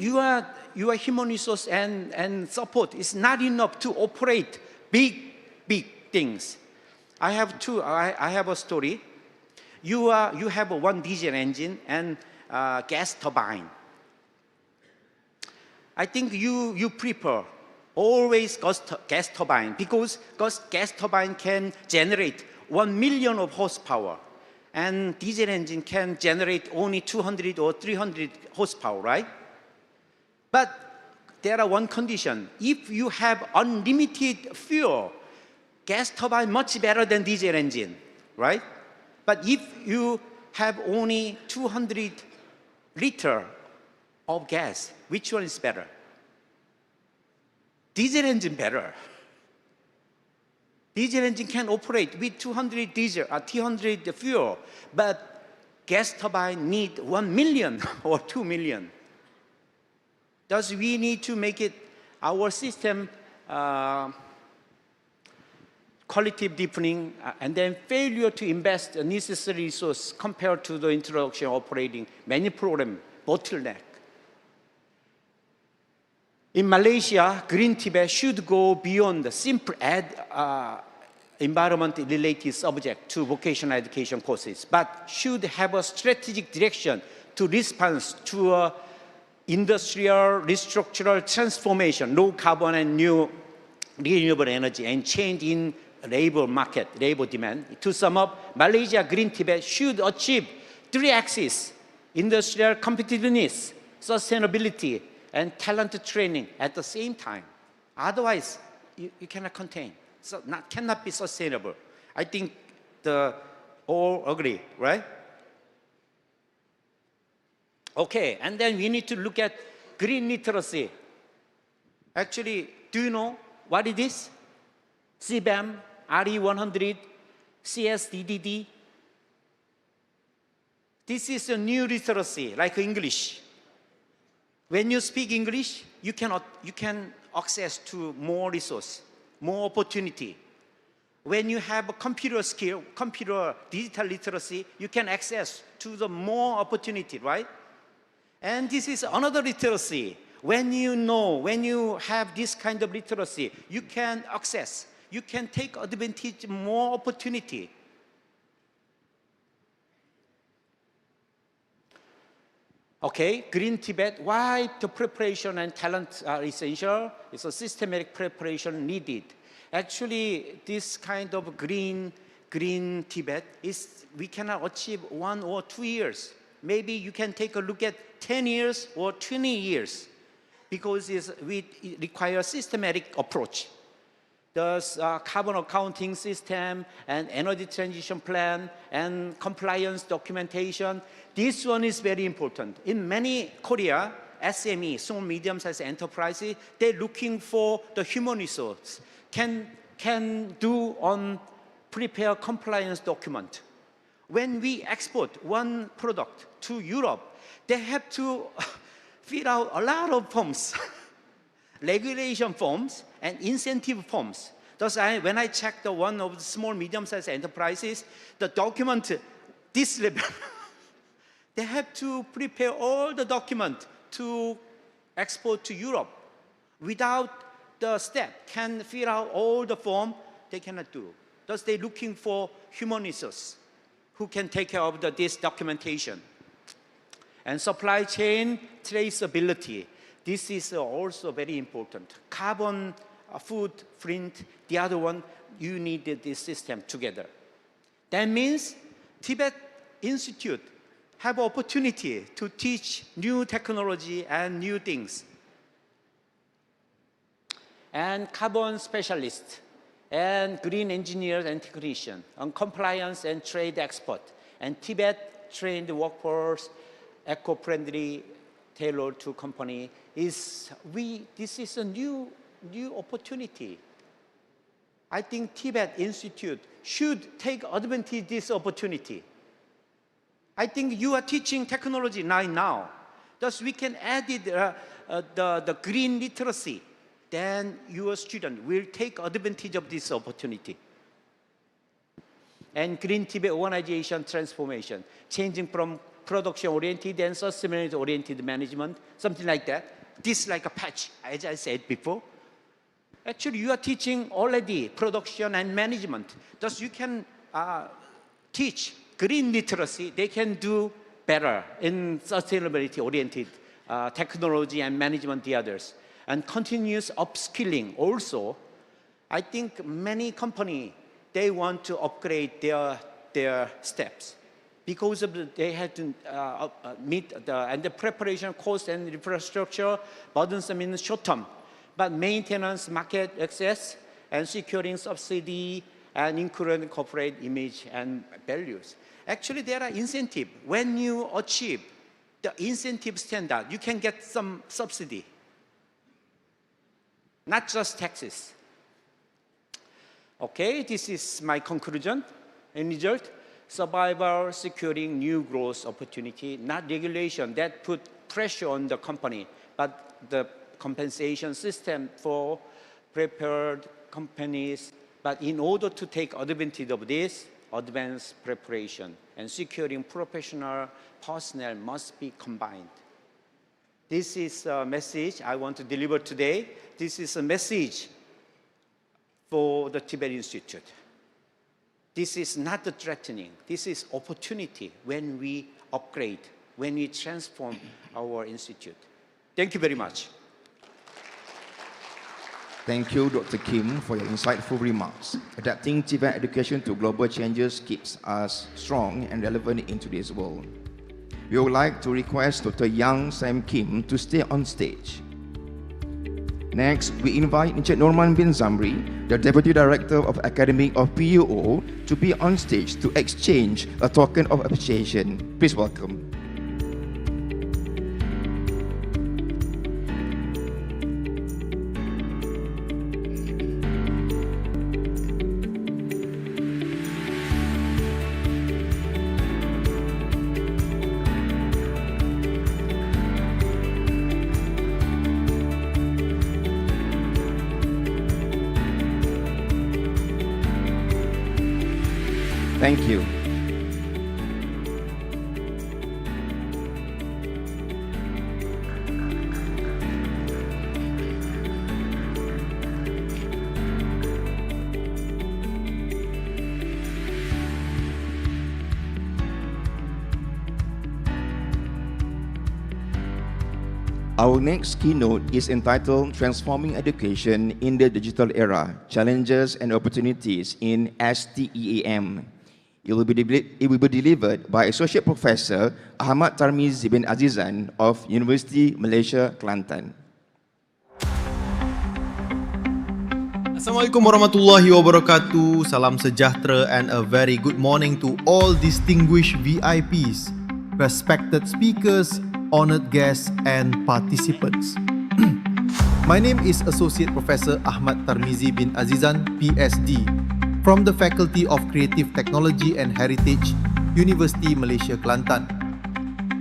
human resource and support is not enough to operate big things. I have a story. You have one diesel engine and gas turbine. I think you prefer always gas turbine because gas turbine can generate 1 million of horsepower, and diesel engine can generate only 200 or 300 horsepower, right? But there are one condition. If you have unlimited fuel, gas turbine much better than diesel engine, right? But if you have only 200 liter of gas, which one is better? Diesel engine better. Diesel engine can operate with 200 diesel, 200 fuel, but gas turbine need 1 million or 2 million. Thus, we need to make it our system qualitative deepening, and then failure to invest a necessary resource compared to the introduction operating many program bottleneck. In Malaysia, Green TVET should go beyond the simple environment-related subject to vocational education courses, but should have a strategic direction to respond to a industrial, structural transformation, low carbon and new renewable energy, and change in labor market, labor demand. To sum up, Malaysia Green TVET should achieve 3 axes: industrial competitiveness, sustainability, and talent training at the same time. Otherwise, you cannot contain. So cannot be sustainable. I think all agree, right? Okay, and then we need to look at green literacy. Actually, do you know what it is? CBAM, RE100, CSDDD. This is a new literacy, like English. When you speak English, you can access to more resource, more opportunity. When you have a computer skill, digital literacy, you can access to the more opportunity, right? And this is another literacy. When you know, when you have this kind of literacy, you can access, you can take advantage more opportunity. Okay, Green Tibet, why the preparation and talent are essential? It's a systematic preparation needed. Actually, this kind of green Tibet is, we cannot achieve 1 or 2 years. Maybe you can take a look at 10 years or 20 years because it requires systematic approach. There's carbon accounting system and energy transition plan and compliance documentation. This one is very important. In many Korea, SME, small medium-sized enterprises, they're looking for the human resource, can do on prepare compliance document. When we export one product to Europe, they have to fill out a lot of forms, regulation forms and incentive forms. Thus, when I checked one of the small, medium-sized enterprises, the document, this level, they have to prepare all the document to export to Europe. Without the step, can fill out all the form, they cannot do. Thus, they're looking for human resource who can take care of this documentation. And supply chain traceability. This is also very important. Carbon footprint, the other one, you need this system together. That means Tibet Institute have opportunity to teach new technology and new things. And carbon specialists and green engineers and technicians on compliance and trade export. And Tibet trained workforce, eco-friendly, tailored to company, this is a new opportunity. I think Tibet Institute should take advantage of this opportunity. I think you are teaching technology now. Thus, we can add the green literacy. Then your student will take advantage of this opportunity. And Green Tibet organization transformation, changing from production-oriented and sustainability-oriented management, something like that. This like a patch, as I said before. Actually, you are teaching already production and management. Thus, you can teach green literacy. They can do better in sustainability-oriented technology and management, the others. And continuous upskilling also. I think many companies, they want to upgrade their steps because they had to meet the preparation cost and infrastructure burdensome in the short term. But maintenance, market access, and securing subsidy, and including corporate image and values. Actually, there are incentives. When you achieve the incentive standard, you can get some subsidy. Not just taxes. Okay, this is my conclusion. In result, survival, securing new growth opportunity, not regulation that put pressure on the company, but the compensation system for prepared companies. But in order to take advantage of this, advanced preparation and securing professional personnel must be combined. This is a message I want to deliver today. This is a message for the Tibet Institute. This is not the threatening. This is opportunity when we upgrade, when we transform our institute. Thank you very much. Thank you, Dr. Kim, for your insightful remarks. Adapting Tibet education to global changes keeps us strong and relevant in today's world. We would like to request Dr. Yang Sam Kim to stay on stage. Next, we invite Encik Norman bin Zamri, the Deputy Director of Academic of PUO, to be on stage to exchange a token of appreciation. Please welcome. Thank you. Our next keynote is entitled Transforming Education in the Digital Era, Challenges and Opportunities in STEAM. It will be delivered by Associate Professor Ahmad Tarmizi bin Azizan of University Malaysia, Kelantan. Assalamualaikum warahmatullahi wabarakatuh. Salam sejahtera and a very good morning to all distinguished VIPs, respected speakers, honored guests and participants. My name is Associate Professor Ahmad Tarmizi bin Azizan, PSD, from the Faculty of Creative Technology and Heritage, University Malaysia, Kelantan.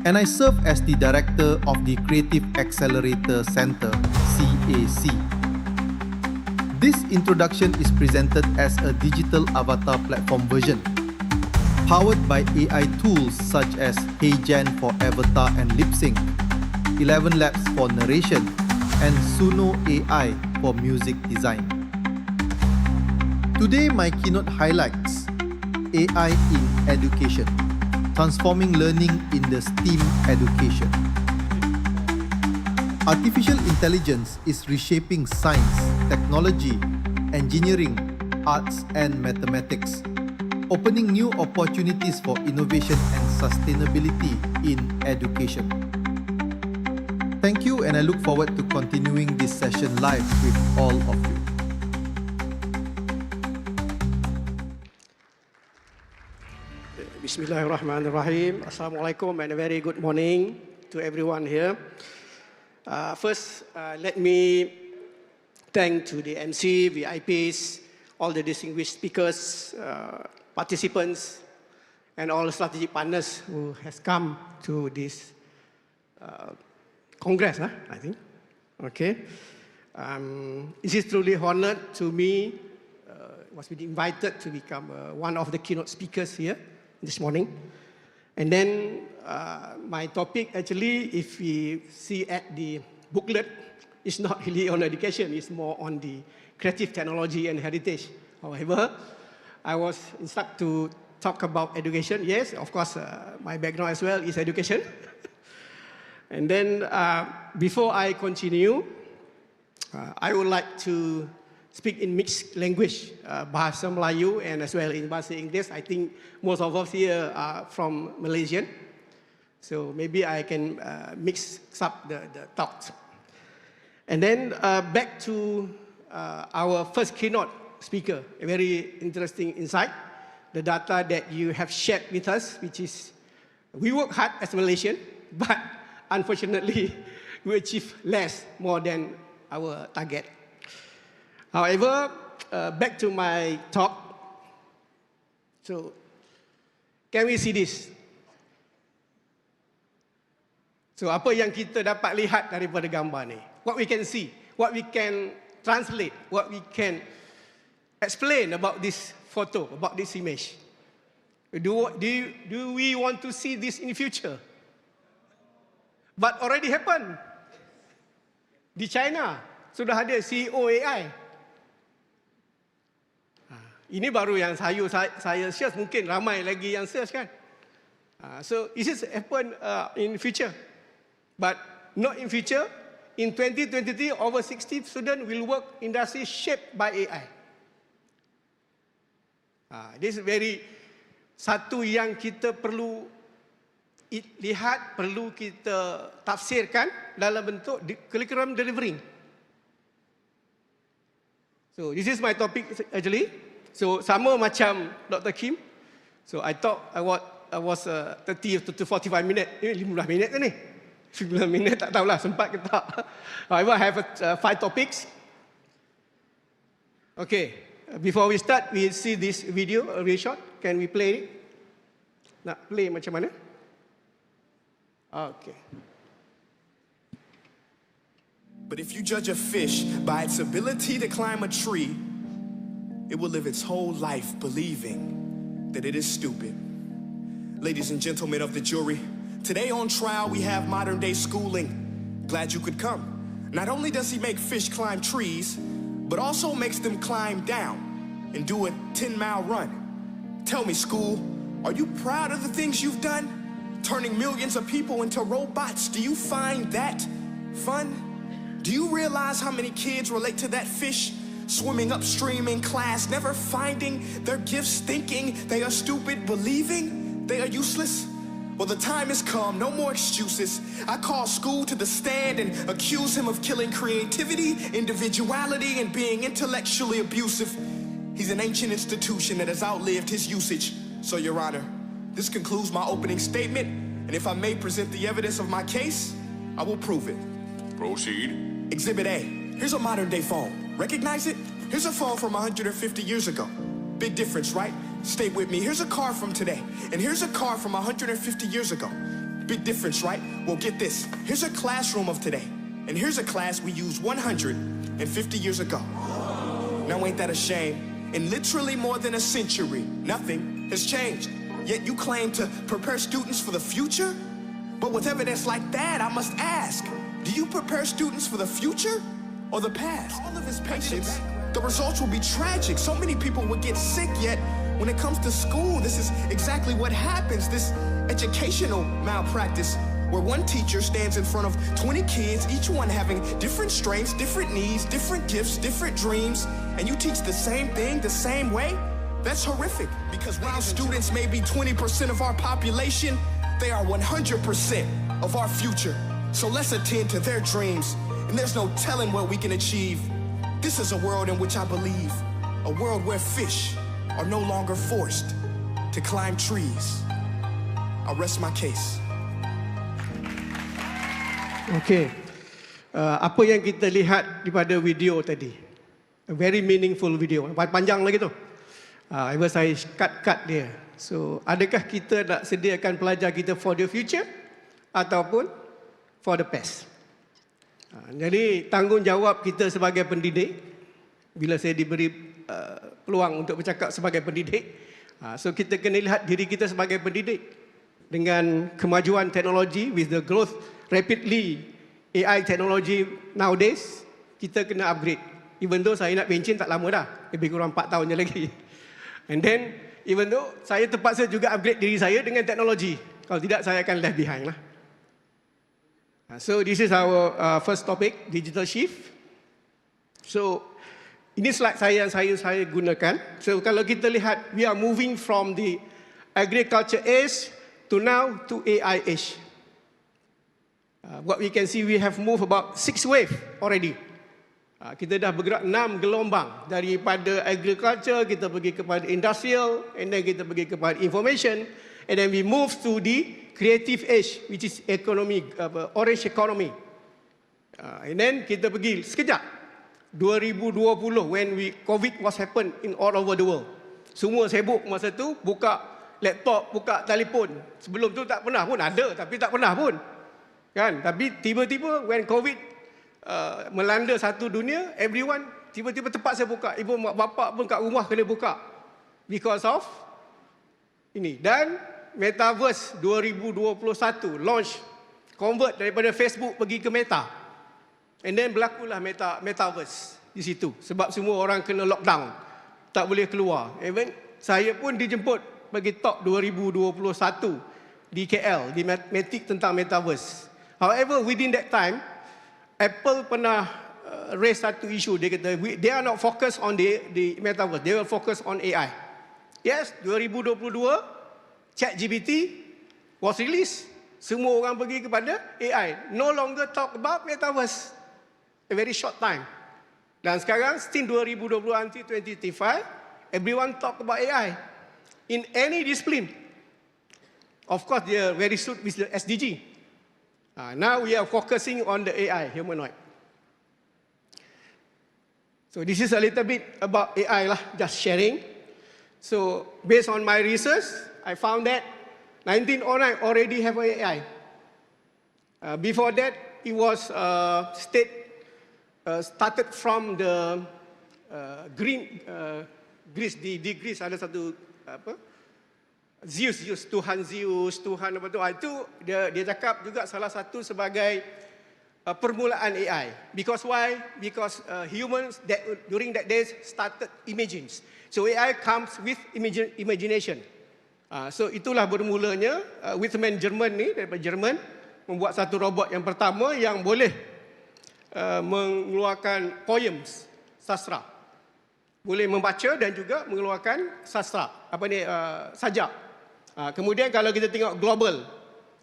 And I serve as the Director of the Creative Accelerator Center, CAC. This introduction is presented as a digital avatar platform version, powered by AI tools such as Icgesd for avatar and lip sync, 11 Labs for narration, and Suno AI for music design. Today, my keynote highlights AI in education, transforming learning in the STEAM education. Artificial intelligence is reshaping science, technology, engineering, arts, and mathematics, opening new opportunities for innovation and sustainability in education. Thank you, and I look forward to continuing this session live with all of you. Bismillahirrahmanirrahim. Assalamualaikum and a very good morning to everyone here. First, let me thank to the MC, VIPs, all the distinguished speakers, participants, and all the strategic partners who has come to this Congress, I think. Okay. It is truly honored to me, was being invited to become one of the keynote speakers here this morning. And then my topic actually, if we see at the booklet, is not really on education, it's more on the creative technology and heritage. However, I was instructed to talk about education. Yes, of course, my background as well is education. And then before I continue, I would like to speak in mixed language, Bahasa Melayu and as well in Bahasa English. I think most of us here are from Malaysian. So maybe I can mix up the thoughts. And then back to our first keynote speaker, a very interesting insight. The data that you have shared with us, which is, we work hard as Malaysian, but unfortunately, we achieve more than our target. However, back to my talk. So, can we see this? So, apa yang kita dapat lihat daripada gambar ni? What we can see, what we can translate, what we can explain about this photo, about this image. Do we want to see this in the future? But already happened. Di China, sudah ada CEO AI. Ini baru yang saya search, mungkin ramai lagi yang search kan. So this is happen in future. But not in future. In 2023, over 60 students will work industry shaped by AI. This is very satu yang kita perlu lihat, perlu kita tafsirkan dalam bentuk curriculum delivering. So this is my topic actually. So sama macam Dr. Kim. So I thought I was 30 to 45 minutes. Ini 15 minit ke ni? 15 minit tak tahulah sempat ke tak. However, I have 5 topics. Okay. Before we start, we see this video, a very short. Can we play it? Nak play macam mana? Okay. But if you judge a fish by its ability to climb a tree, it will live its whole life believing that it is stupid. Ladies and gentlemen of the jury, today on trial we have modern day schooling. Glad you could come. Not only does he make fish climb trees, but also makes them climb down and do a 10-mile run. Tell me, school, are you proud of the things you've done? Turning millions of people into robots, do you find that Fun? Do you realize how many kids relate to that fish? Swimming upstream in class, never finding their gifts, thinking they are stupid, believing they are useless? Well, the time has come, no more excuses. I call school to the stand and accuse him of killing creativity, individuality, and being intellectually abusive. He's an ancient institution that has outlived his usage. So, Your Honor, this concludes my opening statement, and if I may present the evidence of my case, I will prove it. Proceed. Exhibit A. Here's a modern-day phone. Recognize it? Here's a phone from 150 years ago. Big difference, right? Stay with me. Here's a car from today, and here's a car from 150 years ago. Big difference, right? Well, get this. Here's a classroom of today, and here's a class we used 150 years ago. Now, ain't that a shame? In literally more than a century, nothing has changed. Yet you claim to prepare students for the future? But with evidence like that, I must ask, do you prepare students for the future or the past? All of his patience, the results will be tragic. So many people would get sick, yet when it comes to school, this is exactly what happens. This educational malpractice, where one teacher stands in front of 20 kids, each one having different strengths, different needs, different gifts, different dreams, and you teach the same thing the same way? That's horrific, because while students may be 20% of our population, they are 100% of our future. So let's attend to their dreams, and there's no telling what we can achieve. This is a world in which I believe, a world where fish are no longer forced to climb trees. I rest my case. Okay, apa yang kita lihat daripada video tadi, a very meaningful video, panjang lagi tu. Saya cut dia. So, adakah kita nak sediakan pelajar kita for the future ataupun for the past? Jadi tanggungjawab kita sebagai pendidik, bila saya diberi peluang untuk bercakap sebagai pendidik, so kita kena lihat diri kita sebagai pendidik dengan kemajuan teknologi, with the growth rapidly AI technology nowadays, kita kena upgrade. Even though saya nak pencen tak lama dah, lebih kurang 4 tahun je lagi. And then, even though saya terpaksa juga upgrade diri saya dengan teknologi. Kalau tidak, saya akan left behind lah. So, this is our first topic, digital shift. So, ini slide saya yang saya gunakan. So, kalau kita lihat, we are moving from the agriculture age to now to AI age. What we can see, we have moved about 6 waves already. Kita dah bergerak 6 gelombang. Daripada agriculture, kita pergi kepada industrial, and then kita pergi kepada information, and then we move to the creative age, which is economy, orange economy. And then kita pergi sekejap, 2020, when COVID was happen in all over the world. Semua sibuk masa tu, buka laptop, buka telefon. Sebelum tu tak pernah pun, ada tapi tak pernah pun. Kan? Tapi tiba-tiba when COVID melanda satu dunia, everyone tiba-tiba terpaksa buka. Ibu mak bapak pun kat rumah kena buka because of ini. Dan Metaverse 2021 launch, convert daripada Facebook pergi ke Meta, and then berlakulah Metaverse di situ. Sebab semua orang kena lockdown, tak boleh keluar. Even saya pun dijemput bagi talk 2021 di KL, di Matic tentang Metaverse. However, within that time, Apple pernah raise satu isu. Dia kata, they are not focused on the Metaverse, they will focus on AI. Yes, 2022, ChatGPT was released. Semua orang pergi kepada AI. No longer talk about Metaverse. A very short time. Dan sekarang, since 2020 until 2025, everyone talk about AI. In any discipline. Of course, they are very soon with the SDG. Now we are focusing on the AI, humanoid. So this is a little bit about AI lah, just sharing. So based on my research, I found that 1909 already have AI. Before that, it was started from the Greece. Di Greece ada satu apa? Zeus, Tuhan Zeus, Tuhan apa tu? Itu dia cakap juga salah satu sebagai permulaan AI. Because why? Because humans during that days started imagines. So AI comes with imagination. So itulah bermulanya Whitman Jerman ni, daripada Jerman, membuat satu robot yang pertama yang boleh mengeluarkan poems, sastra. Boleh membaca dan juga mengeluarkan sastra, sajak. Kemudian kalau kita tengok global,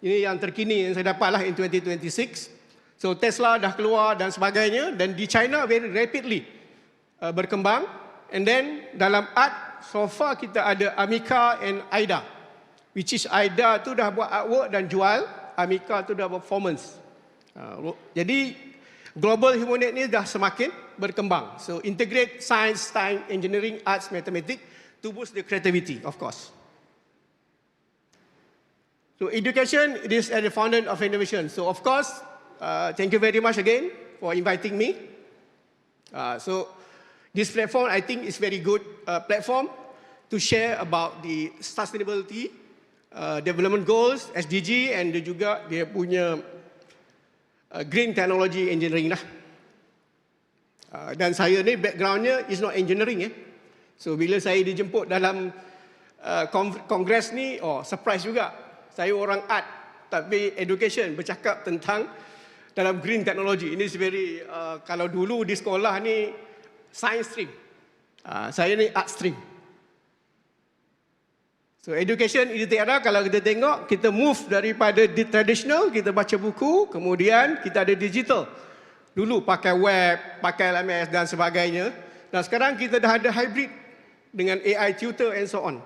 ini yang terkini yang saya dapatlah in 2026. So Tesla dah keluar dan sebagainya, dan di China very rapidly berkembang. And then dalam art, so far kita ada Amica and Aida, which is Aida tu dah buat artwork dan jual, Amica tu dah buat performance. Jadi global humanoid ni dah semakin berkembang. So integrate science, time, engineering, arts, mathematics to boost the creativity, of course. So education, it is at the fountain of innovation. So of course, thank you very much again for inviting me. So this platform, I think, is very good platform to share about the sustainability, development goals, SDG, and juga dia punya green technology engineering lah. Dan saya ni backgroundnya is not engineering. So bila saya dijemput dalam kongres ni, surprise juga. Saya orang art, tapi education bercakap tentang dalam green technology. Ini very, kalau dulu di sekolah ni science stream, saya ni art stream. So education itu tiada. Kalau kita tengok, kita move daripada traditional, kita baca buku, kemudian kita ada digital. Dulu pakai web, pakai LMS dan sebagainya. Dan sekarang kita dah ada hybrid dengan AI tutor and so on.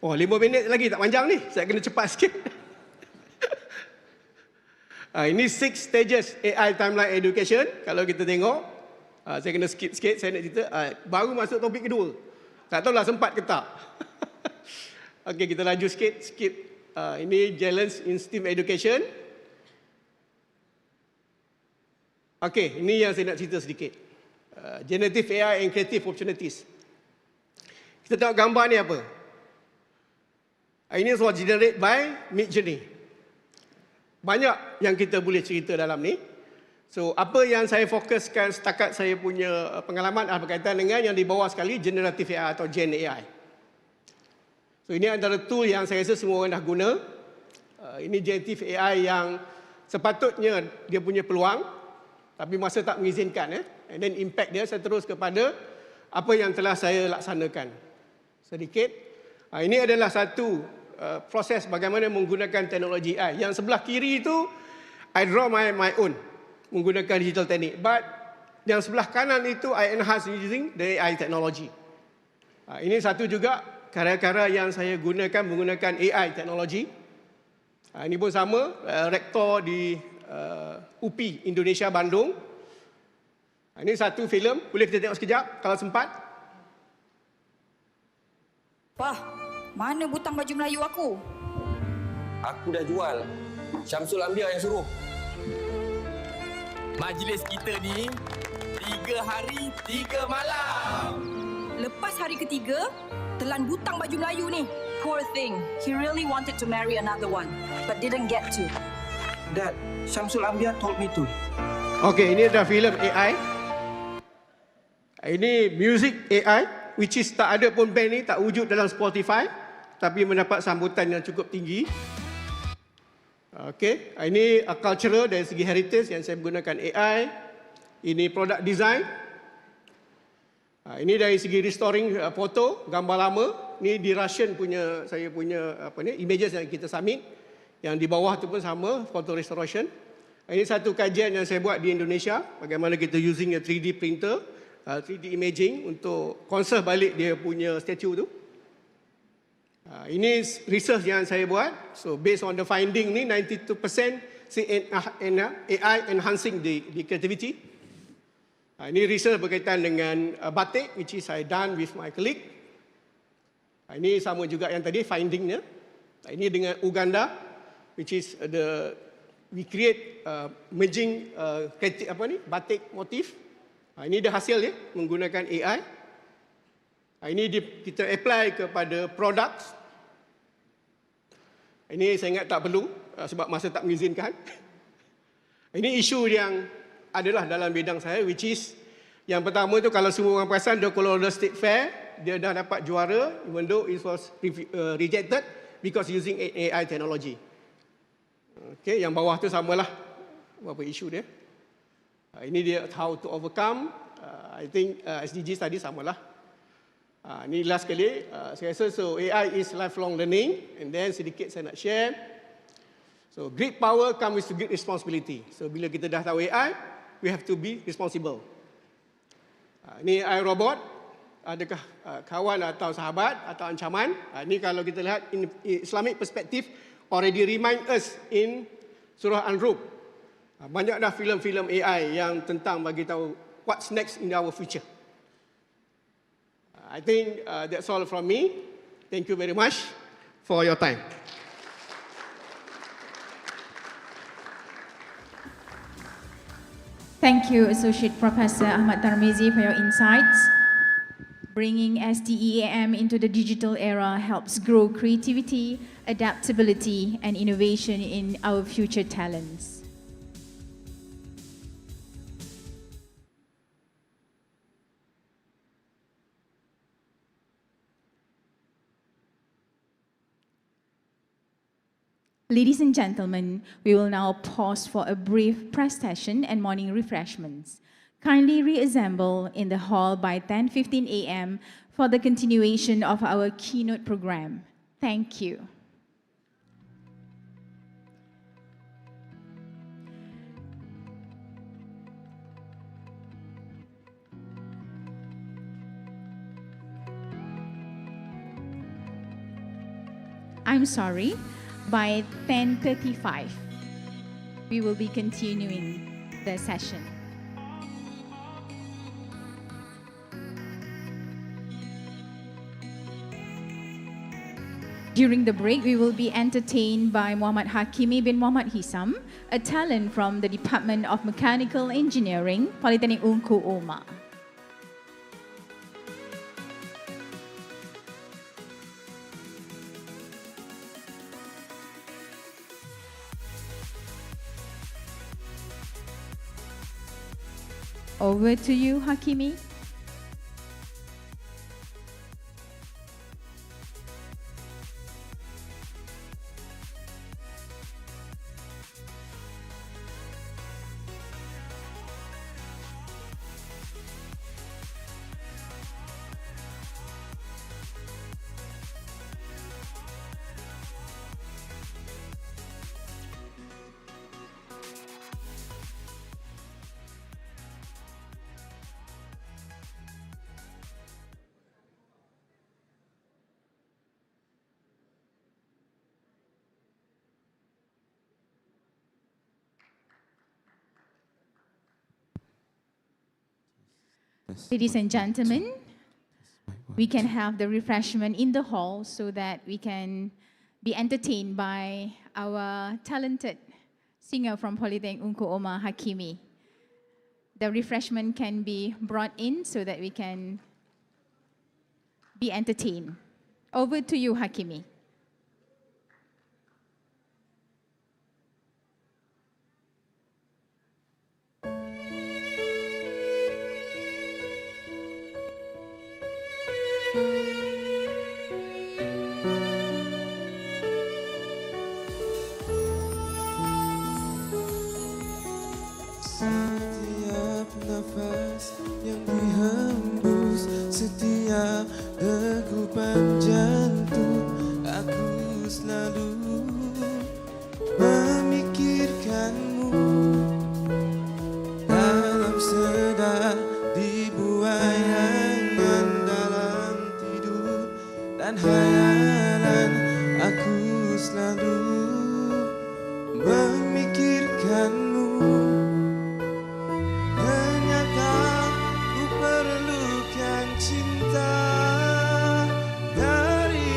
5 minit lagi, tak panjang ni. Saya kena cepat sikit. Ini 6 stages AI timeline education. Kalau kita tengok, saya kena skip sikit, saya nak cerita. Baru masuk topik kedua. Tak tahulah sempat ke tak. Okey, kita laju sikit, skip. Ini challenge in STEAM education. Okey, ini yang saya nak cerita sedikit. Generative AI and creative opportunities. Kita tengok gambar ni apa? Ini semua generate by Midjourney. Banyak yang kita boleh cerita dalam ni. So, apa yang saya fokuskan setakat saya punya pengalaman berkaitan dengan yang di bawah sekali, generative AI atau Gen AI. So, ini antara tool yang saya rasa semua orang dah guna. Ini generative AI yang sepatutnya dia punya peluang, tapi masa tak mengizinkan. And then impact dia saya terus kepada apa yang telah saya laksanakan. Sedikit. Ini adalah satu proses bagaimana menggunakan teknologi AI. Yang sebelah kiri itu, I draw my own menggunakan digital technique. But yang sebelah kanan itu, I enhance using the AI technology. Ini satu juga karya-karya yang saya gunakan menggunakan AI teknologi. Ini pun sama, rektor di UPI Indonesia Bandung. Ini satu filem, boleh kita tengok sekejap kalau sempat. Pah, mana butang baju Melayu aku? Aku dah jual. Syamsul Ambiar yang suruh. Majlis kita ni 3 hari 3 malam. Lepas hari ketiga, telan butang baju Melayu ni. Poor thing. He really wanted to marry another one, but didn't get to. Dad, Syamsul Ambiar told me to. Okey, ini adalah filem AI. Ini music AI, which is tak ada pun band ni, tak wujud dalam Spotify, tapi mendapat sambutan yang cukup tinggi. Okey, ini cultural dari segi heritage yang saya menggunakan AI. Ini product design. Ini dari segi restoring foto, gambar lama. Ini di Russian punya, saya punya images yang kita submit. Yang di bawah tu pun sama, photo restoration. Ini satu kajian yang saya buat di Indonesia, bagaimana kita using a 3D printer, 3D imaging untuk conserve balik dia punya statue tu. Ini research yang saya buat. So based on the finding ni, 92% AI enhancing the creativity. Ini research berkaitan dengan batik, which is I done with my colleague. Ini sama juga yang tadi findingnya. Ini dengan Uganda, which is we create merging batik motif. Ini dah hasil ya, menggunakan AI. Ini kita apply kepada products. Ini saya ingat tak perlu sebab masa tak mengizinkan. Ini isu yang adalah dalam bidang saya, which is yang pertama tu kalau semua orang perasan, the Colorado State Fair, dia dah dapat juara even though it was rejected because using AI technology. Okay, yang bawah tu samalah apa isu dia. Ini dia how to overcome. I think SDGs tadi samalah. Ini last kali, saya rasa so AI is lifelong learning, and then sedikit saya nak share. So great power comes with great responsibility. So bila kita dah tahu AI, we have to be responsible. Ini AI robot, adakah kawan atau sahabat atau ancaman? Ini kalau kita lihat in Islamic perspective already remind us in surah An-Rum. Banyak dah filem-filem AI yang tentang bagi tahu what's next in our future. I think that's all from me. Thank you very much for your time. Thank you, Associate Professor Ahmad Tarmizi, for your insights. Bringing STEAM into the digital era helps grow creativity, adaptability, and innovation in our future talents. Ladies and gentlemen, we will now pause for a brief press session and morning refreshments. Kindly reassemble in the hall by 10:15 a.m. for the continuation of our keynote program. Thank you. I'm sorry. By 10:35, we will be continuing the session. During the break, we will be entertained by Muhammad Hakimi bin Muhammad Hisam, a talent from the Department of Mechanical Engineering, Polytechnic Ungku Omar. Over to you, Hakimi. Ladies and gentlemen, we can have the refreshment in the hall so that we can be entertained by our talented singer from Polytechnic Ungku Omar, Hakimi. The refreshment can be brought in so that we can be entertained. Over to you, Hakimi. Setiap nafas yang dihembus, setiap degupan jantung, aku selalu memikirkanmu. Dalam sedar, di buayangan, dalam tidur dan hayalan, aku selalu memikirkanmu. Cinta dari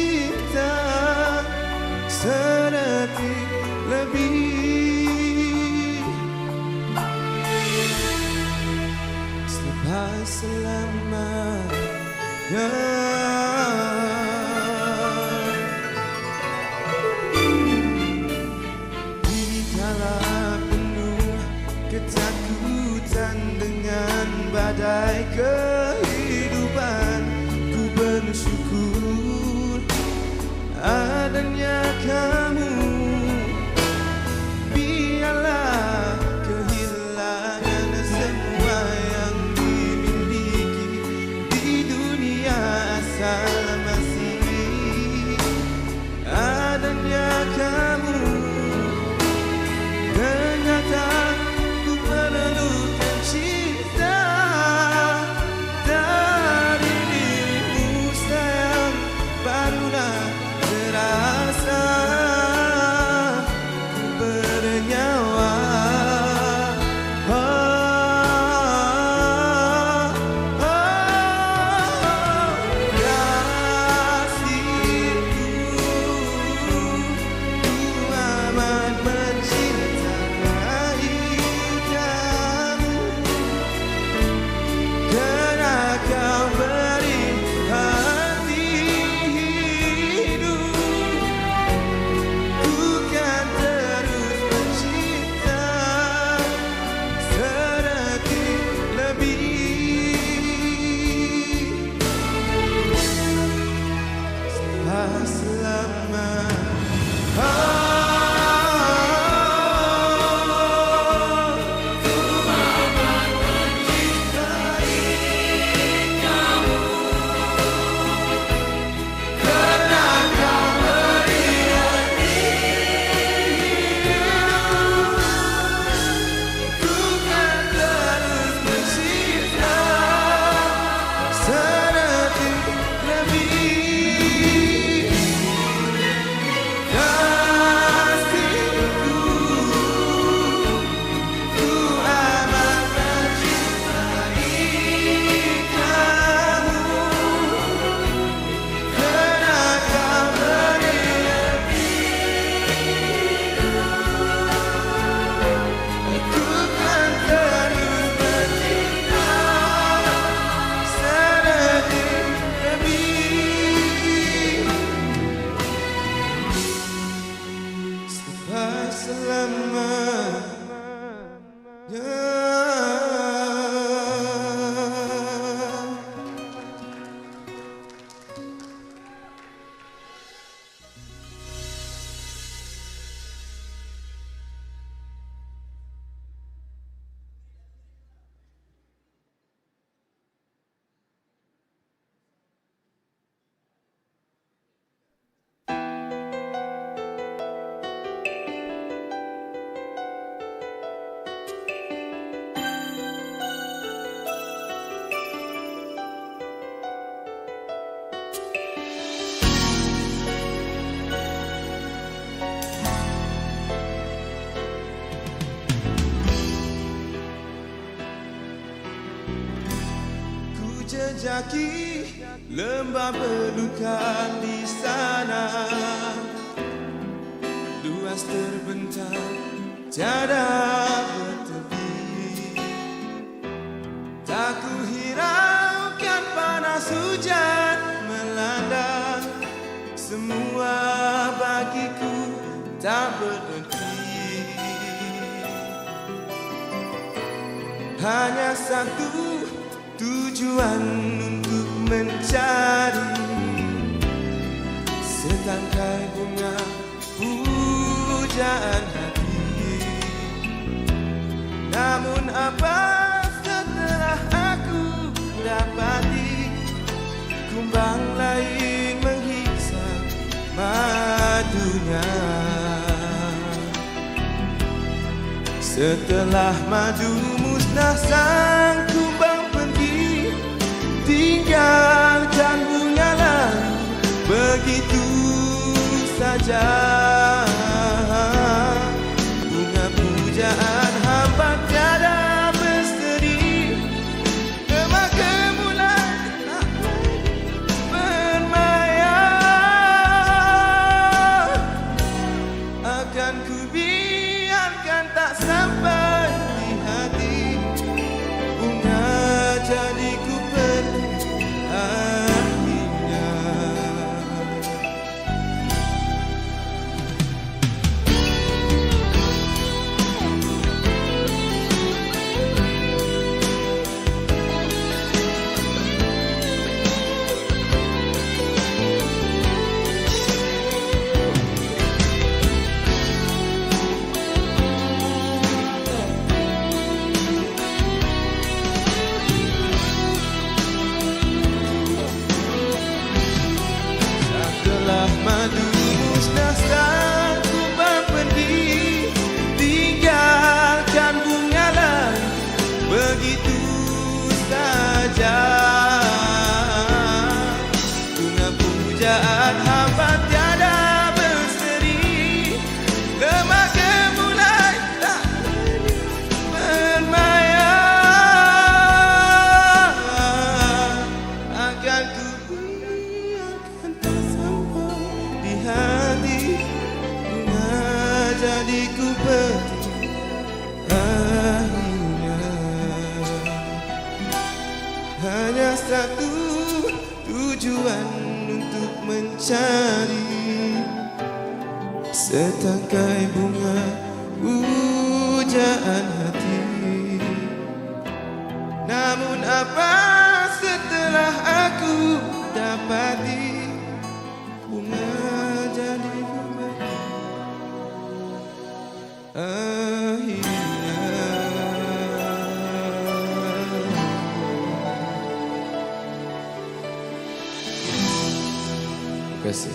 cinta sedetik lebih. Selepas selamanya dikala penuh ketakutan dengan badai kehidupan, ku bersyukur adanya kamu. Biarlah kehilangan semua yang dimiliki di dunia, asal masih adanya kamu. Ternyata ku perlukan cinta dari dirimu sayang, barulah terasa ku bernyawa. Kasihku, ku amat mencintai kamu, karena kau beri hati hidup. Ku kan terus mencinta sedetik lebih. Selama jejaki lembah belukar di sana, luas terbentang tiada bertepi. Tak ku hiraukan panas hujan melanda, semua bagiku tak berhenti. Hanya satu tujuan untuk mencari setangkai bunga pujaan hati. Namun apa setelah aku dapati kumbang lain menghisap madunya. Setelah madu musnah sang kumbang pergi, tinggalkan bunga lalu begitu saja. Bunga pujaan hamba tiada berseri, maka mulai bermaya. jadi ku petik akhirnya. Hanya satu tujuan untuk mencari setangkai bunga pujaan hati. Namun apa setelah aku dapati bunga jadi berbeda akhirnya. Terima kasih.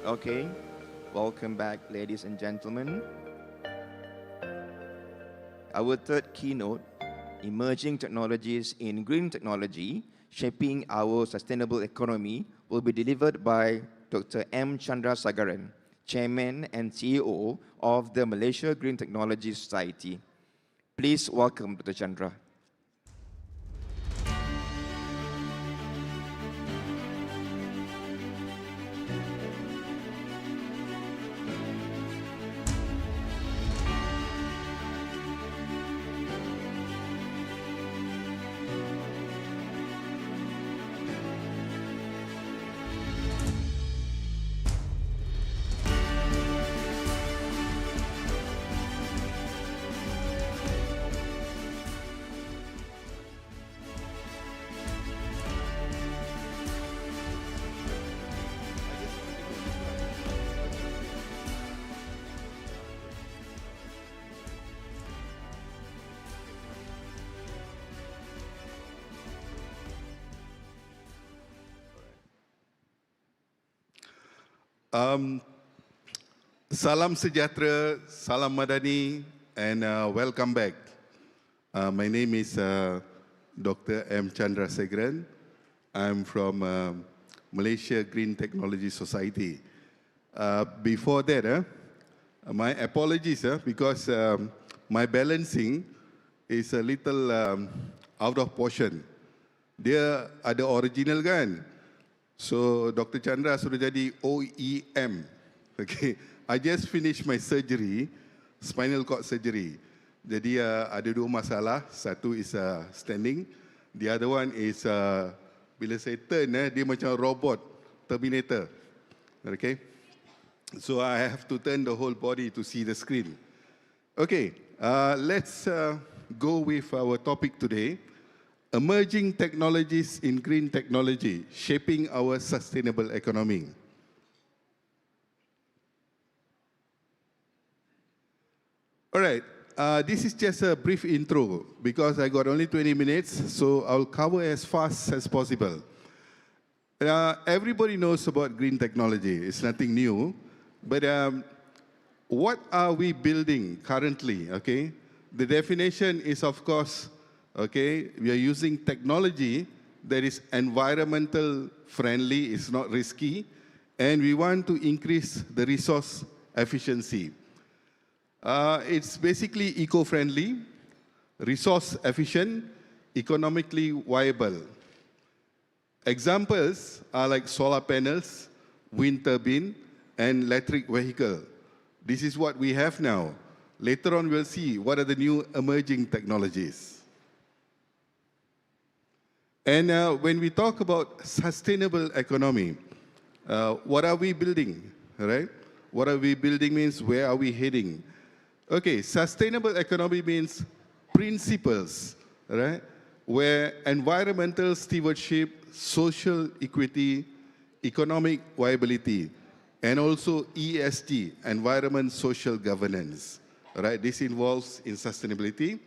Okay, welcome back, ladies and gentlemen. Our third keynote, Emerging Technologies in Green Technology, Shaping Our Sustainable Economy, will be delivered by Dr. M. Chandrasekaran, Chairman and CEO of the Malaysia Green Technology Society. Please welcome Dr. Chandra. Salam sejahtera, salam madani, and welcome back. My name is Dr. M. Chandrasekaran. I'm from Malaysia Green Technology Society. Before that, my apologies because my balancing is a little out of portion. Dia ada original kan? So Dr. Chandra sudah jadi OEM. Okay, I just finished my surgery, spinal cord surgery. Jadi ada dua masalah. Satu is standing, the other one is bila saya turn dia macam robot Terminator. Okay, so I have to turn the whole body to see the screen. Okay, let's go with our topic today. Emerging technologies in green technology, shaping our sustainable economy. All right, this is just a brief intro because I got only 20 minutes, so I'll cover as fast as possible. Everybody knows about green technology, it's nothing new, but what are we building currently, okay? The definition is, of course, okay, we are using technology that is environmental friendly, it's not risky, and we want to increase the resource efficiency. It's basically eco-friendly, resource efficient, economically viable. Examples are like solar panels, wind turbine, and electric vehicle. This is what we have now. Later on, we'll see what are the new emerging technologies. And when we talk about sustainable economy, what are we building, right? What are we building means where are we heading? Okay, sustainable economy means principles, right? Where environmental stewardship, social equity, economic viability, and also ESG, environment, social governance, right? This involves in sustainability.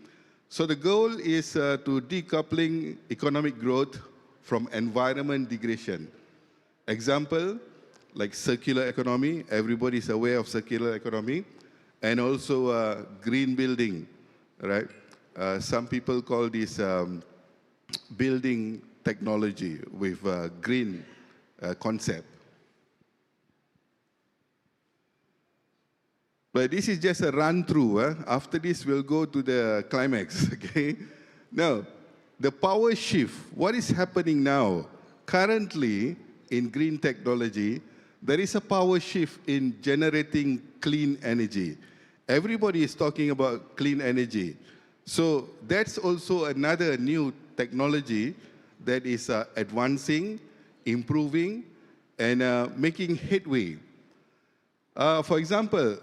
So the goal is to decoupling economic growth from environment degradation. Example, like circular economy, everybody is aware of circular economy, and also green building, right? Some people call this building technology with green concept. But this is just a run through. After this, we'll go to the climax, okay? Now, the power shift, what is happening now? Currently, in green technology, there is a power shift in generating clean energy. Everybody is talking about clean energy. So that's also another new technology that is advancing, improving, and making headway. For example,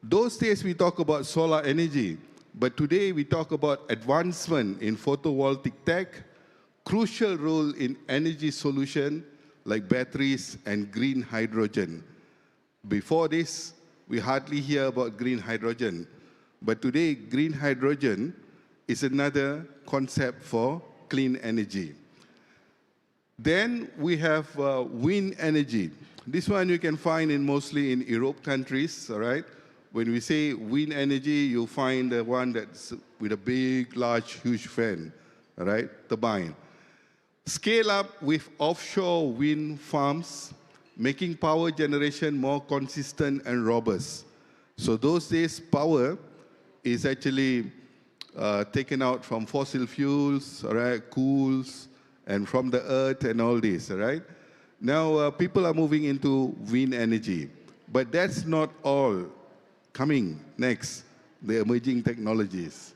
those days we talk about solar energy, but today we talk about advancement in photovoltaic tech, crucial role in energy solution like batteries and green hydrogen. Before this, we hardly hear about green hydrogen, but today green hydrogen is another concept for clean energy. Then we have wind energy. This one you can find mostly in Europe countries, all right? When we say wind energy, you'll find the one that's with a big, large, huge fan, all right, turbine. Scale up with offshore wind farms, making power generation more consistent and robust. So those days, power is actually taken out from fossil fuels, all right, coals, and from the earth and all this, all right? Now, people are moving into wind energy, but that's not all coming next, the emerging technologies.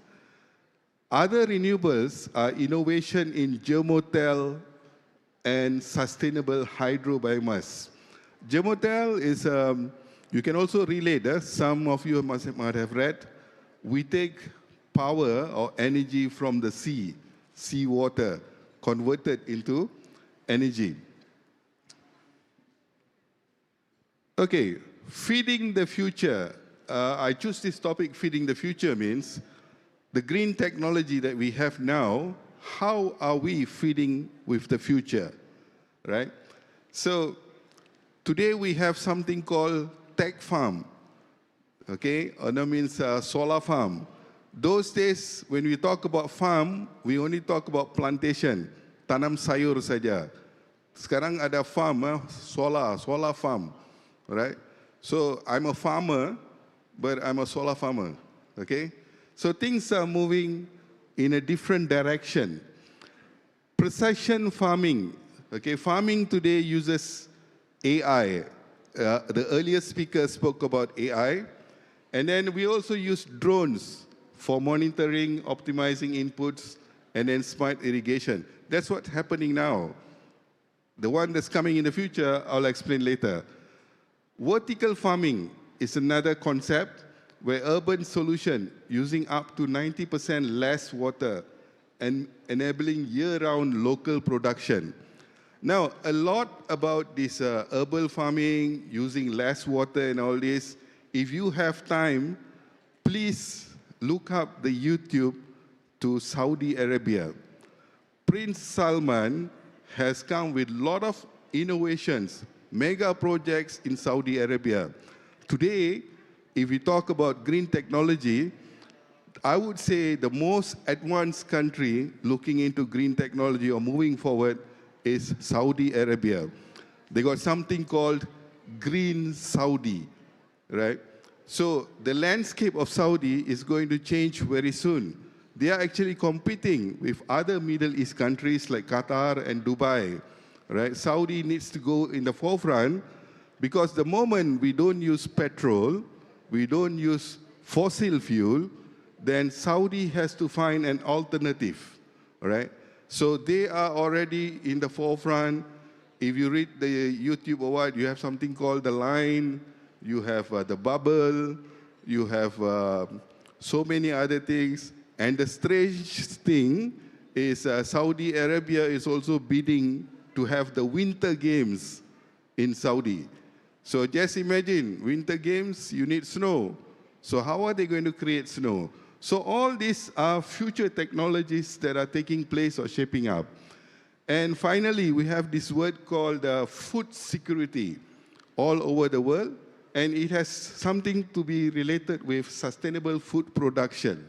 Other renewables are innovation in geothermal and sustainable hydro biomass. Geothermal is, you can also relate, some of you might have read, we take power or energy from the sea, seawater, converted into energy. Okay, feeding the future. I choose this topic, feeding the future, means the green technology that we have now, how are we feeding with the future, right? So today we have something called tech farm, okay? Or that means solar farm. Those days, when we talk about farm, we only talk about plantation, tanam sayur saja. Sekarang ada farm, solar farm, right? So I'm a farmer, but I'm a solar farmer, okay? So things are moving in a different direction. Precision farming, okay? Farming today uses AI. The earlier speaker spoke about AI. And then we also use drones for monitoring, optimizing inputs, and then smart irrigation. That's what's happening now. The one that's coming in the future, I'll explain later. Vertical farming is another concept where urban solution using up to 90% less water and enabling year-round local production. Now, a lot about this urban farming, using less water and all this, if you have time, please look up the YouTube to Saudi Arabia. Prince Salman has come with a lot of innovations, mega projects in Saudi Arabia. Today, if we talk about green technology, I would say the most advanced country looking into green technology or moving forward is Saudi Arabia. They got something called Green Saudi, right? So the landscape of Saudi is going to change very soon. They are actually competing with other Middle East countries like Qatar and Dubai, right? Saudi needs to go in the forefront because the moment we don't use petrol, we don't use fossil fuel, then Saudi has to find an alternative, right? So they are already in the forefront. If you read the YouTube or what, you have something called the line, you have the bubble, you have so many other things. And the strange thing is Saudi Arabia is also bidding to have the Winter Games in Saudi. So just imagine, Winter Games, you need snow. So how are they going to create snow? So all these are future technologies that are taking place or shaping up. And finally, we have this word called food security all over the world. And it has something to be related with sustainable food production,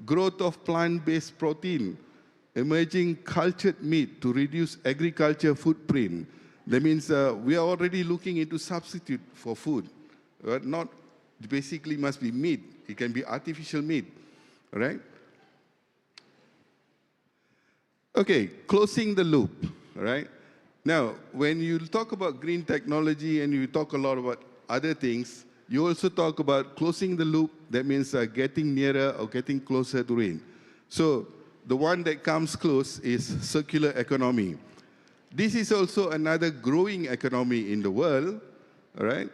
growth of plant-based protein, emerging cultured meat to reduce agriculture footprint. That means we are already looking into substitute for food. Not basically must be meat. It can be artificial meat, right? Okay, closing the loop, right? Now, when you talk about green technology and you talk a lot about other things, you also talk about closing the loop. That means getting nearer or getting closer to it. So the one that comes close is circular economy. This is also another growing economy in the world, all right?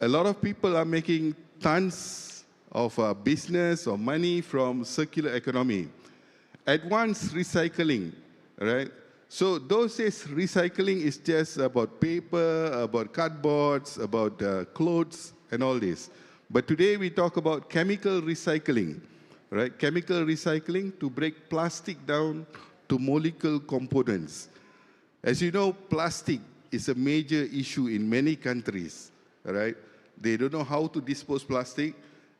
A lot of people are making tons of business or money from circular economy. Advanced recycling, right? So those days, recycling is just about paper, about cardboards, about clothes, and all this. But today we talk about chemical recycling, right? Chemical recycling to break plastic down to molecule components. As you know, plastic is a major issue in many countries, right? They don't know how to dispose plastic.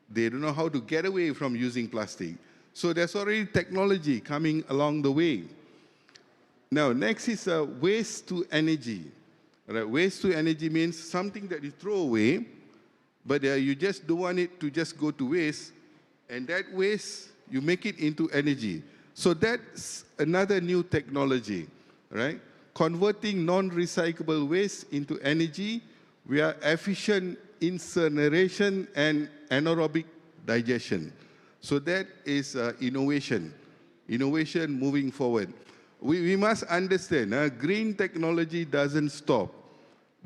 They don't know how to get away from using plastic. So there's already technology coming along the way. Now, next is waste to energy. Right? Waste to energy means something that you throw away, but you just don't want it to just go to waste, and that waste, you make it into energy. So that's another new technology, right? Converting non-recyclable waste into energy via efficient incineration and anaerobic digestion. So that is innovation moving forward. We must understand, green technology doesn't stop.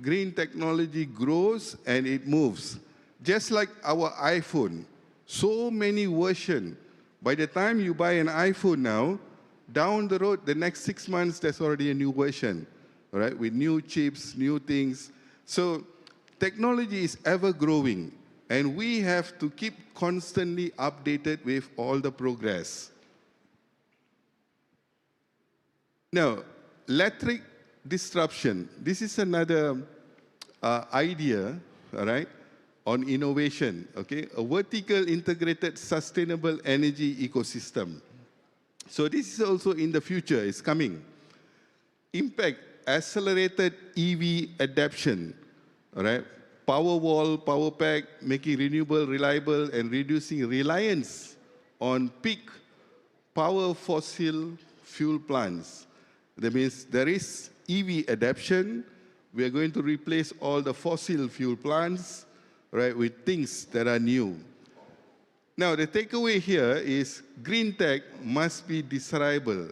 Green technology grows and it moves. Just like our iPhone, so many versions. By the time you buy an iPhone now, down the road, the next 6 months, there's already a new version, right? With new chips, new things. So technology is ever growing, and we have to keep constantly updated with all the progress. Now, electric disruption. This is another idea, all right, on innovation, okay? A vertical integrated sustainable energy ecosystem. So this is also in the future, it's coming. Impact, accelerated EV adoption, all right? Power wall, power pack, making renewable reliable and reducing reliance on peak power fossil fuel plants. That means there is EV adoption. We are going to replace all the fossil fuel plants, right, with things that are new. Now, the takeaway here is green tech must be desirable,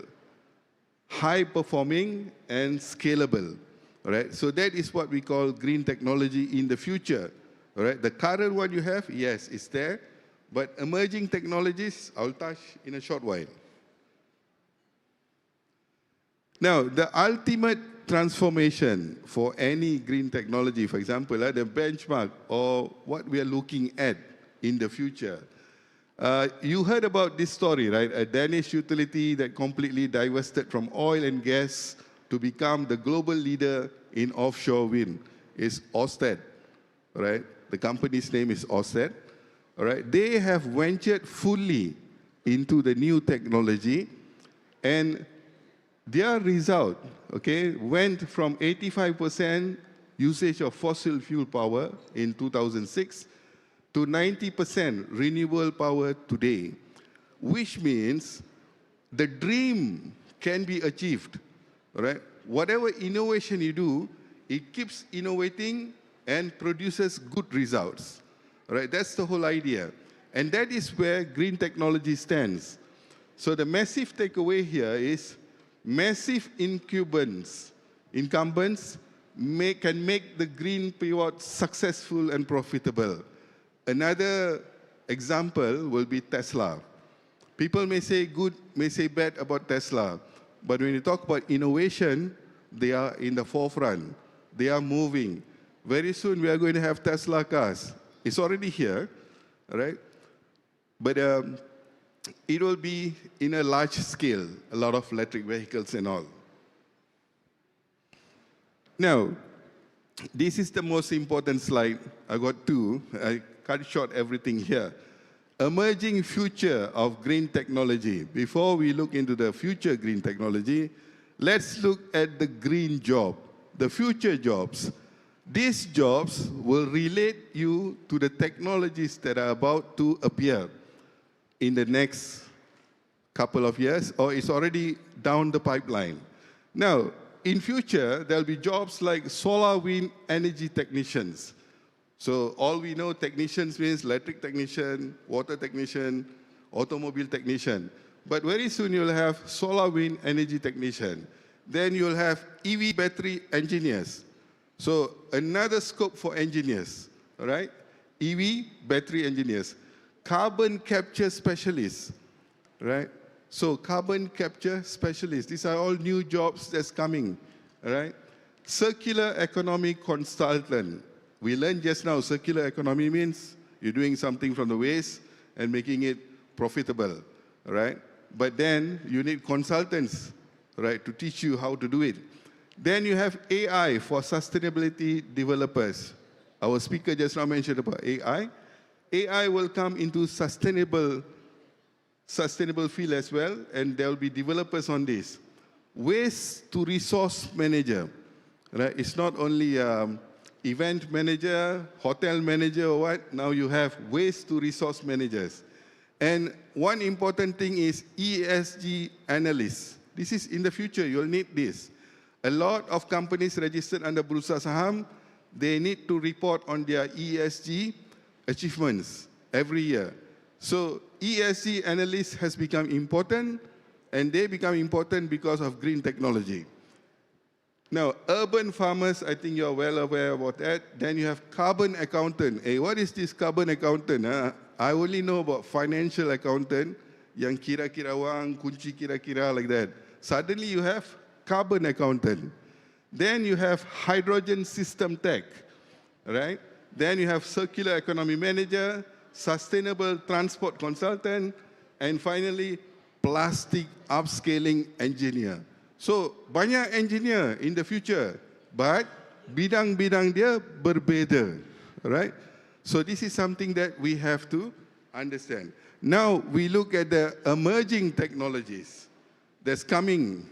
high-performing, and scalable. Right? So that is what we call green technology in the future. Right? The current one you have, yes, it's there. But emerging technologies, I'll touch in a short while. Now, the ultimate transformation for any green technology, for example, the benchmark or what we are looking at in the future. You heard about this story, right? A Danish utility that completely divested from oil and gas to become the global leader in offshore wind is Ørsted, right? The company's name is Ørsted, all right? They have ventured fully into the new technology, and their result, okay, went from 85% usage of fossil fuel power in 2006 to 90% renewable power today, which means the dream can be achieved, right? Whatever innovation you do, it keeps innovating and produces good results, right? That's the whole idea. And that is where green technology stands. So the massive takeaway here is massive incumbents can make the green pivot successful and profitable. Another example will be Tesla. People may say good, may say bad about Tesla, but when you talk about innovation, they are in the forefront. They are moving. Very soon we are going to have Tesla cars. It's already here, right? But it will be in a large scale, a lot of electric vehicles and all. Now, this is the most important slide. I got two. I cut short everything here. Emerging future of green technology. Before we look into the future green technology, let's look at the green job, the future jobs. These jobs will relate you to the technologies that are about to appear in the next couple of years, or it's already down the pipeline. Now, in future, there'll be jobs like solar wind energy technicians. So all we know technicians means electric technician, water technician, automobile technician. But very soon you'll have solar wind energy technician. Then you'll have EV battery engineers. So another scope for engineers, all right? EV battery engineers. Carbon capture specialists, right? So carbon capture specialists, these are all new jobs that's coming, all right? Circular economy consultant. We learned just now, circular economy means you're doing something from the waste and making it profitable, right? But then you need consultants, right, to teach you how to do it. Then you have AI for sustainability developers. Our speaker just now mentioned about AI. AI will come into sustainable field as well, and there will be developers on this. Waste to resource manager, right? It's not only event manager, hotel manager or what, now you have waste to resource managers. And one important thing is ESG analysts. This is in the future, you'll need this. A lot of companies registered under Bursa Saham, they need to report on their ESG achievements every year. So ESG analysts has become important, and they become important because of green technology. Now, urban farmers, I think you're well aware about that. Then you have carbon accountant. Hey, what is this carbon accountant? I only know about financial accountant, yang kira-kira wang, kunci kira-kira like that. Suddenly you have carbon accountant. Then you have hydrogen system tech, right? Then you have circular economy manager, sustainable transport consultant, and finally, plastic upscaling engineer. So, banyak engineer in the future, but bidang-bidang dia berbeza, right? So this is something that we have to understand. Now, we look at the emerging technologies that's coming.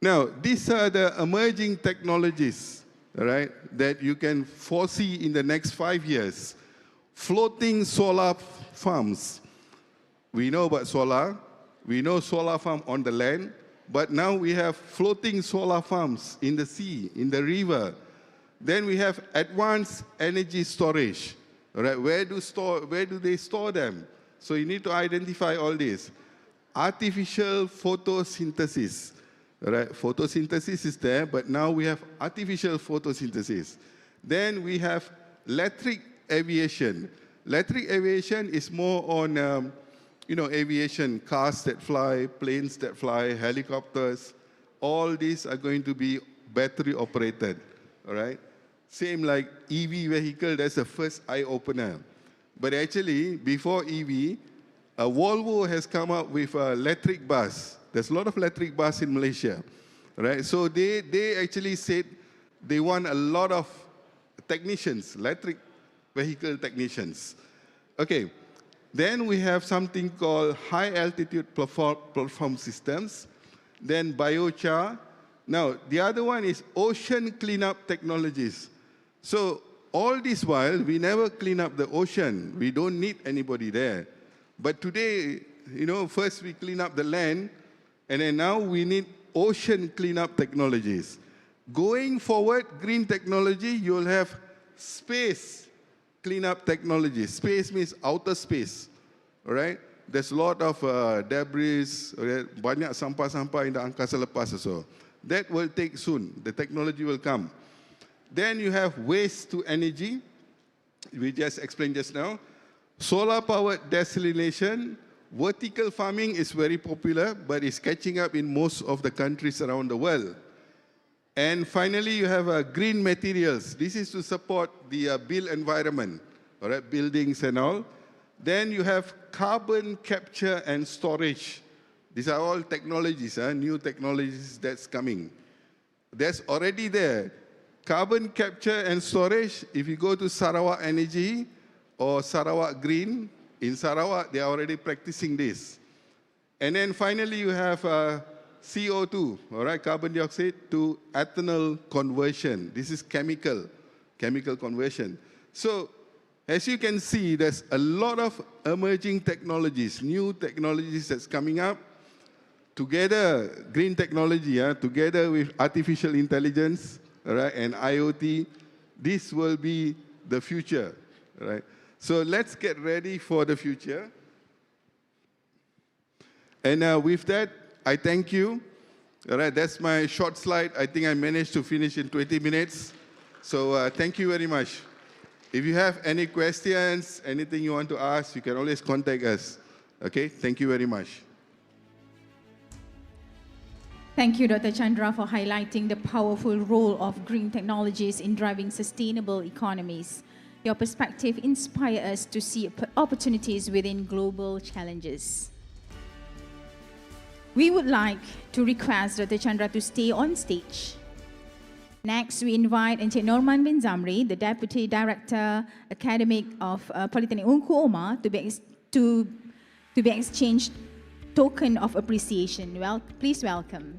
Now, these are the emerging technologies, right, that you can foresee in the next 5 years. Floating solar farms. We know about solar. We know solar farm on the land. But now we have floating solar farms in the sea, in the river. Then we have advanced energy storage. Right? Where do they store them? So you need to identify all this. Artificial photosynthesis. Right? Photosynthesis is there, but now we have artificial photosynthesis. Then we have electric aviation. Electric aviation is more on aviation, cars that fly, planes that fly, helicopters. All these are going to be battery operated, all right? Same like EV vehicle, that's the first eye-opener. But actually, before EV, Volvo has come up with an electric bus. There's a lot of electric bus in Malaysia, right? So they actually said they want a lot of technicians, electric vehicle technicians. Okay, then we have something called high-altitude platform systems, then biochar. Now, the other one is ocean cleanup technologies. So all this while, we never clean up the ocean. We don't need anybody there. But today, first we clean up the land, and then now we need ocean cleanup technologies. Going forward, green technology, you'll have space cleanup technology. Space means outer space, all right? There's a lot of debris, banyak sampah-sampah in the angkasa lepas also. That will take soon. The technology will come. Then you have waste to energy. We just explained just now. Solar-powered desalination. Vertical farming is very popular, but it's catching up in most of the countries around the world. And finally, you have green materials. This is to support the built environment, all right, buildings and all. Then you have carbon capture and storage. These are all technologies, new technologies that's coming. That's already there. Carbon capture and storage, if you go to Sarawak Energy or Sarawak Green, in Sarawak, they are already practicing this. And then finally, you have CO2, all right, carbon dioxide to ethanol conversion. This is chemical conversion. So, as you can see, there's a lot of emerging technologies, new technologies that's coming up. Together, green technology, together with artificial intelligence, all right, and IoT, this will be the future, all right? So let's get ready for the future. And with that, I thank you. All right, that's my short slide. I think I managed to finish in 20 minutes. So thank you very much. If you have any questions, anything you want to ask, you can always contact us. Okay, thank you very much. Thank you, Dr. Chandra, for highlighting the powerful role of green technologies in driving sustainable economies. Your perspective inspires us to see opportunities within global challenges. We would like to request Dr. Chandra to stay on stage. Next, we invite Encik Norman bin Zamri, the Deputy Director Academic of Polytechnic Ungku Omar, to be exchanged token of appreciation. Well, please welcome.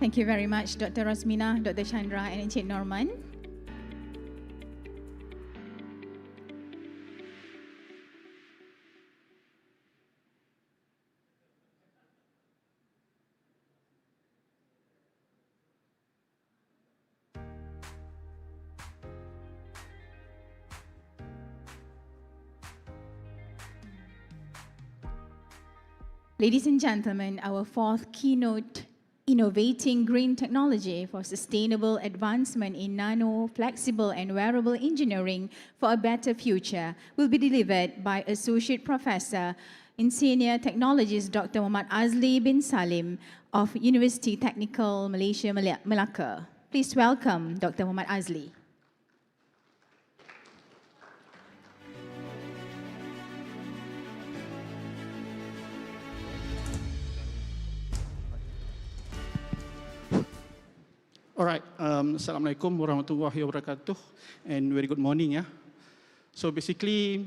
Thank you very much, Dr. Rosmina, Dr. Chandra, and Encik Norman. Ladies and gentlemen, our fourth keynote, Innovating Green Technology for Sustainable Advancement in Nano, Flexible and Wearable Engineering for a Better Future, will be delivered by Associate Professor in Senior Technologies Dr. Muhammad Azli bin Salim of University Technical Malaysia, Melaka. Please welcome Dr. Muhammad Azli. All right, Assalamualaikum warahmatullahi wabarakatuh, and very good morning. So basically,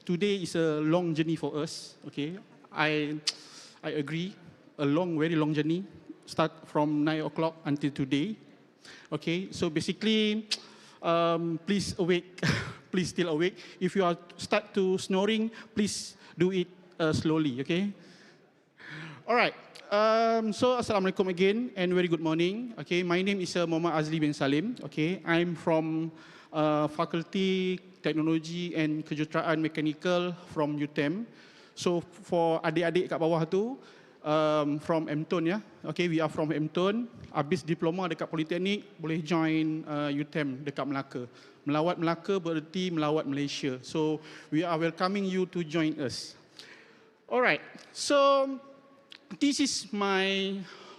today is a long journey for us. Okay, I agree, a very long journey, start from 9 o'clock until today. Okay, so basically, please awake, please still awake. If you are start to snoring, please do it slowly. Okay. All right. So Assalamualaikum again and very good morning. Okay, my name is Muhammad Azli bin Salim. Okay, I'm from Faculty Teknologi and Kejuruteraan Mechanical from UTM. So for adik-adik kat bawah tu, from MTON Okay, we are from MTON. Habis diploma dekat Politeknik, boleh join UTM dekat Melaka. Melawat Melaka bererti melawat Malaysia. So we are welcoming you to join us. Alright, so this is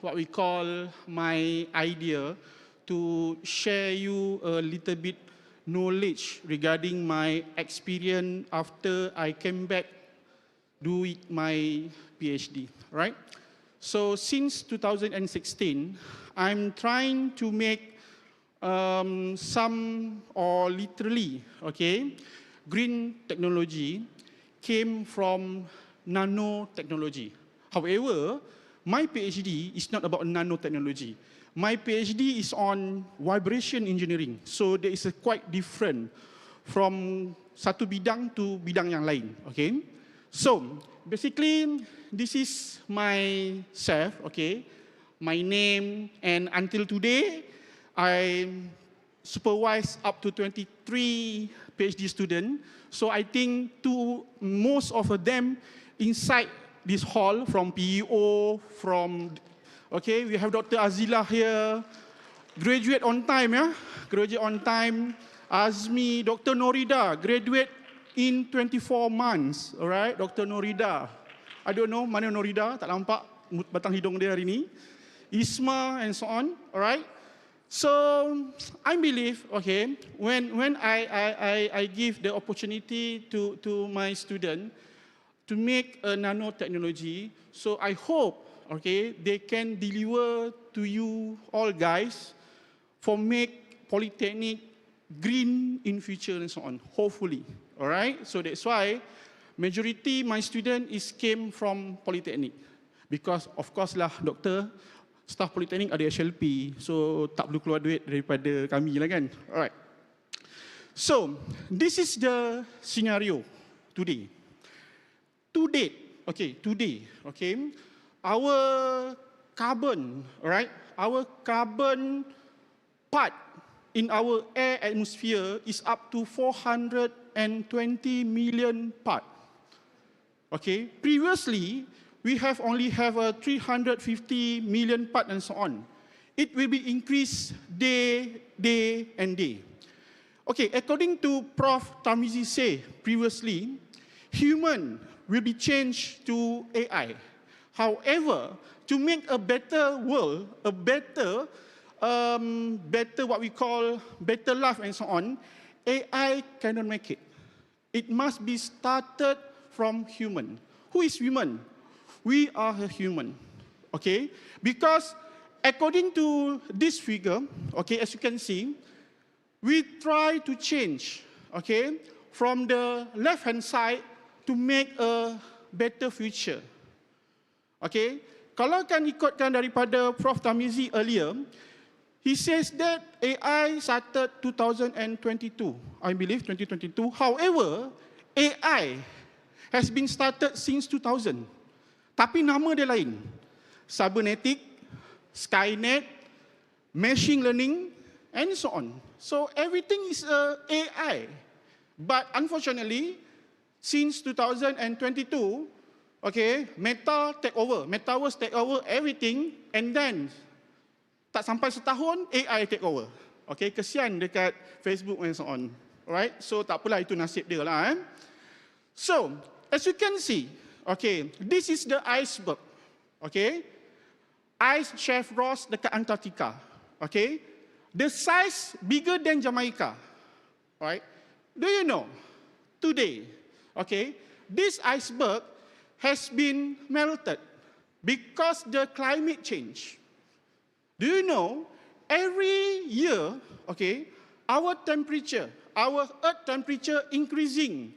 what we call my idea to share you a little bit knowledge regarding my experience after I came back doing my PhD, right? So since 2016, I'm trying to make literally, okay, green technology came from nanotechnology. However, my PhD is not about nanotechnology. My PhD is on vibration engineering. So there is a quite different from satu bidang to bidang yang lain. Okay. So, basically, this is myself, okay? My name, and until today, I supervise up to 23 PhD students. So I think most of them inside this hall from PEO, okay, we have Dr. Azila here, graduate on time, yeah? Graduate on time. Azmi, Dr. Norida, graduate in 24 months, all right? Dr. Norida. I don't know, mana Norida, tak nampak batang hidung dia hari ni. Isma and so on, all right? So I believe, okay, when I give the opportunity to my student to make a nanotechnology, so I hope, okay, they can deliver to you all guys for make Polytechnic green in future and so on, hopefully, all right? So that's why majority my student came from Polytechnic because of course lah, doktor, staff Politeknik ada HLP, so tak perlu keluar duit daripada kami lah kan. Alright. So, this is the scenario today. Today, our carbon, alright, our carbon part in our air atmosphere is up to 420 million part. Okay, previously, we only have a 350 million part and so on. It will be increased day and day. Okay, according to Prof. Tamizi say previously, human will be changed to AI. However, to make a better world, a better what we call better life and so on, AI cannot make it. It must be started from human. Who is human? We are a human, okay? Because according to this figure, okay, as you can see, we try to change, okay, from the left-hand side to make a better future, okay? Kalau kan ikutkan daripada Prof. Tamizi earlier, he says that AI started 2022, I believe 2022. However, AI has been started since 2000. Tapi nama dia lain. Cybernetic, Skynet, machine learning, and so on. So everything is AI. But unfortunately, since 2022, okay, Meta take over, Metaverse take over everything, and then tak sampai setahun, AI take over. Okay, kesian dekat Facebook and so on. Alright, so tak apalah, itu nasib dia lah. So, as you can see, okay, this is the iceberg, okay? Ice shelf rose dekat Antarctica, okay? The size bigger than Jamaica, right? Do you know, today, okay, this iceberg has been melted because the climate change. Do you know, every year, okay, our temperature, our Earth temperature increasing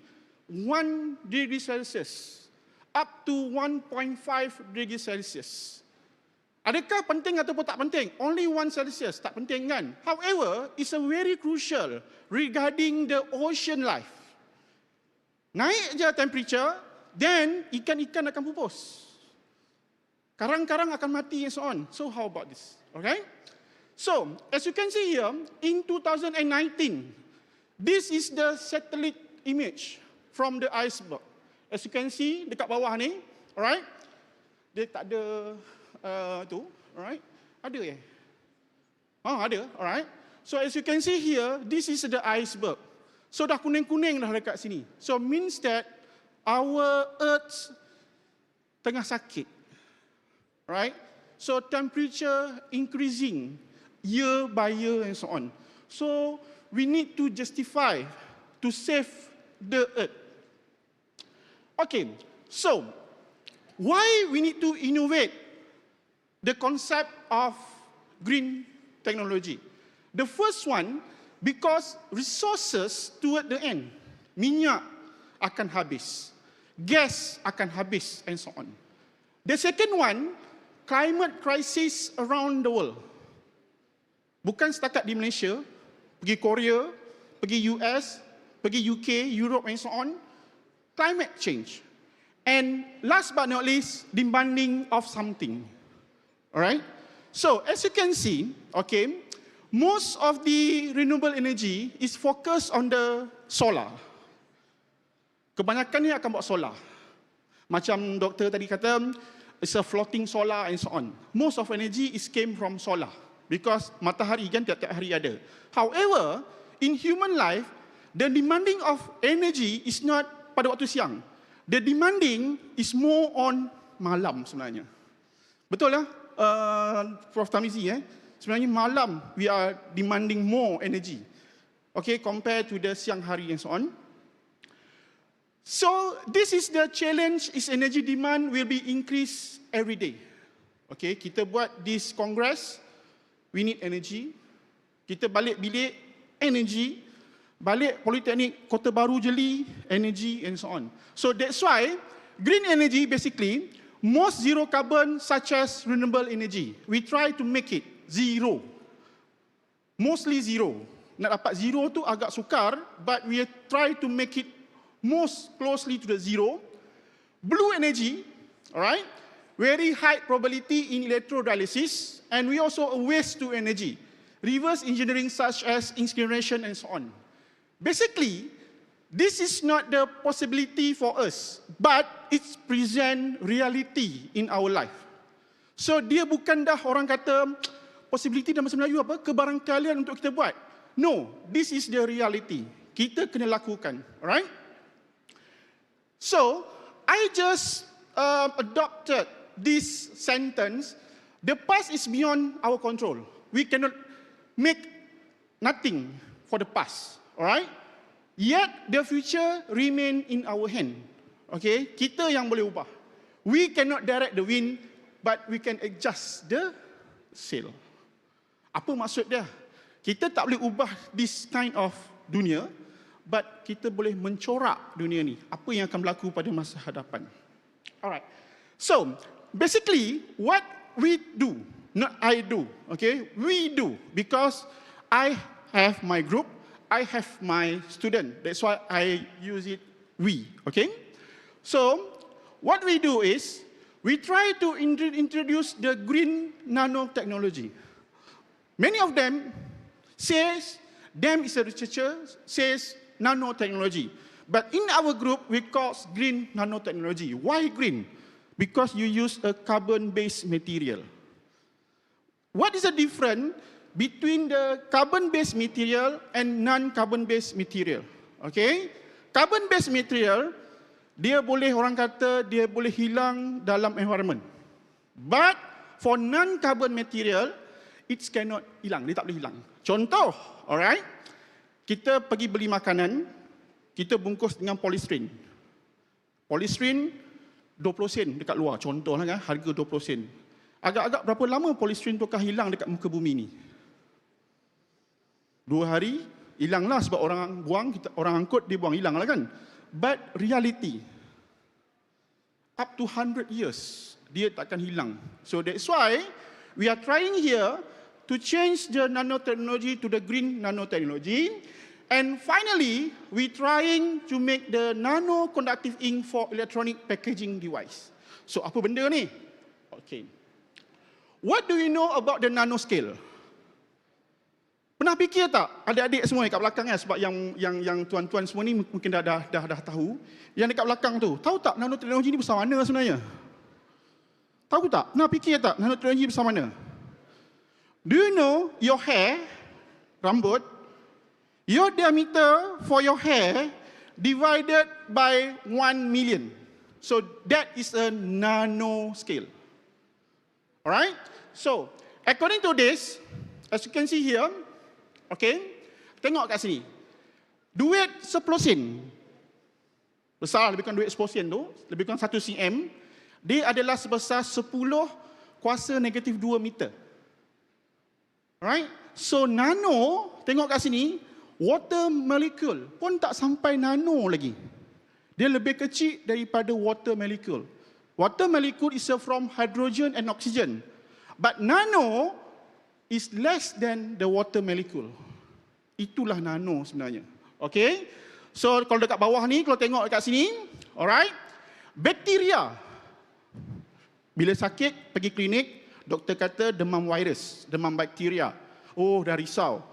1 degree Celsius. Up to 1.5 degrees Celsius. Adakah penting ataupun tak penting? Only 1 Celsius, tak penting kan? However, it's a very crucial regarding the ocean life. Naik je temperature, then ikan-ikan akan pupus. Karang-karang akan mati and so on. So how about this? Okay? So, as you can see here, in 2019, this is the satellite image from the iceberg. As you can see, dekat bawah ni, alright? Dia tak ada tu, alright? Ada Oh, ada, alright? So as you can see here, this is the iceberg. So dah kuning-kuning dah dekat sini. So means that our Earth tengah sakit. Right? So temperature increasing year by year and so on. So we need to justify to save the Earth. Okay, so why we need to innovate the concept of green technology? The first one, because resources toward the end, minyak akan habis, gas akan habis, and so on. The second one, climate crisis around the world. Bukan setakat di Malaysia, pergi Korea, pergi US, pergi UK, Europe, and so on. Climate change. And last but not least, demanding of something. All right? So, as you can see, okay, most of the renewable energy is focused on the solar. Kebanyakan ni akan buat solar. Macam doktor tadi kata, it's a floating solar and so on. Most of energy is came from solar. Because matahari kan tiap-tiap hari ada. However, in human life, the demanding of energy is not pada waktu siang. The demanding is more on malam sebenarnya. Betul lah, Prof. Tamizi, sebenarnya malam we are demanding more energy. Okay, compared to the siang hari and so on. So, this is the challenge, is energy demand will be increased every day. Okay, kita buat this congress, we need energy. Kita balik bilik, energy. Balik Politeknik Kota Baru Jeli, energy and so on. So that's why green energy basically, most zero carbon such as renewable energy, we try to make it zero. Mostly zero. Nak dapat zero tu agak sukar, but we try to make it most closely to the zero. Blue energy, alright, very high probability in electrodialysis, and we also a waste to energy. Reverse engineering such as incineration and so on. Basically, this is not the possibility for us, but it's present reality in our life. So dia bukan dah orang kata possibility dalam bahasa Melayu apa, kebarangkalian untuk kita buat. No, this is the reality. Kita kena lakukan, alright? So, I just adopted this sentence. The past is beyond our control. We cannot make nothing for the past, alright? Yet, the future remain in our hand. Okay? Kita yang boleh ubah. We cannot direct the wind, but we can adjust the sail. Apa maksud dia? Kita tak boleh ubah this kind of dunia, but kita boleh mencorak dunia ni. Apa yang akan berlaku pada masa hadapan. Alright. So, basically, what we do, not I do, okay? We do, because I have my group, I have my student. That's why I use it we, okay? So, what we do is, we try to introduce the green nanotechnology. Many of them says, them is a researcher, says nanotechnology. But in our group, we call green nanotechnology. Why green? Because you use a carbon-based material. What is the difference between the carbon-based material and non-carbon-based material? Okay? Carbon-based material, dia boleh, orang kata, dia boleh hilang dalam environment. But for non-carbon material, it cannot hilang, dia tak boleh hilang. Contoh, alright? Kita pergi beli makanan, kita bungkus dengan polystyrene. Polystyrene 20 sen dekat luar, contohlah kan, harga 20 sen. Agak-agak berapa lama polystyrene tu akan hilang dekat muka bumi ni? 2 hari, hilanglah sebab orang buang, orang angkut dia buang, hilanglah kan. But reality, up to 100 years, dia takkan hilang. So that's why we are trying here to change the nanotechnology to the green nanotechnology. And finally, we trying to make the nano-conductive ink for electronic packaging device. So apa benda ni? Okay. What do you know about the nanoscale? Pernah fikir tak, adik-adik semua yang kat belakang ya, sebab yang tuan-tuan semua ni mungkin dah tahu. Yang dekat belakang tu, tahu tak nanoteknologi ni besar mana sebenarnya? Tahu tak? Pernah fikir tak nanoteknologi besar mana? Do you know your hair, rambut, your diameter for your hair divided by 1 million. So that is a nanoscale. Alright? So, according to this, as you can see here, okay, tengok kat sini. Duit 10 sen. Besar, lebih kurang duit 10 sen tu, lebih kurang 1 cm. Dia adalah sebesar 10 kuasa negatif 2 meter. Alright? So, nano, tengok kat sini, water molecule pun tak sampai nano lagi. Dia lebih kecil daripada water molecule. Water molecule is from hydrogen and oxygen. But nano is less than the water molecule. Itulah nano sebenarnya. Okay? So, kalau dekat bawah ni, kalau tengok dekat sini, alright? Bakteria. Bila sakit, pergi klinik, doktor kata demam virus, demam bakteria. Oh, dah risau.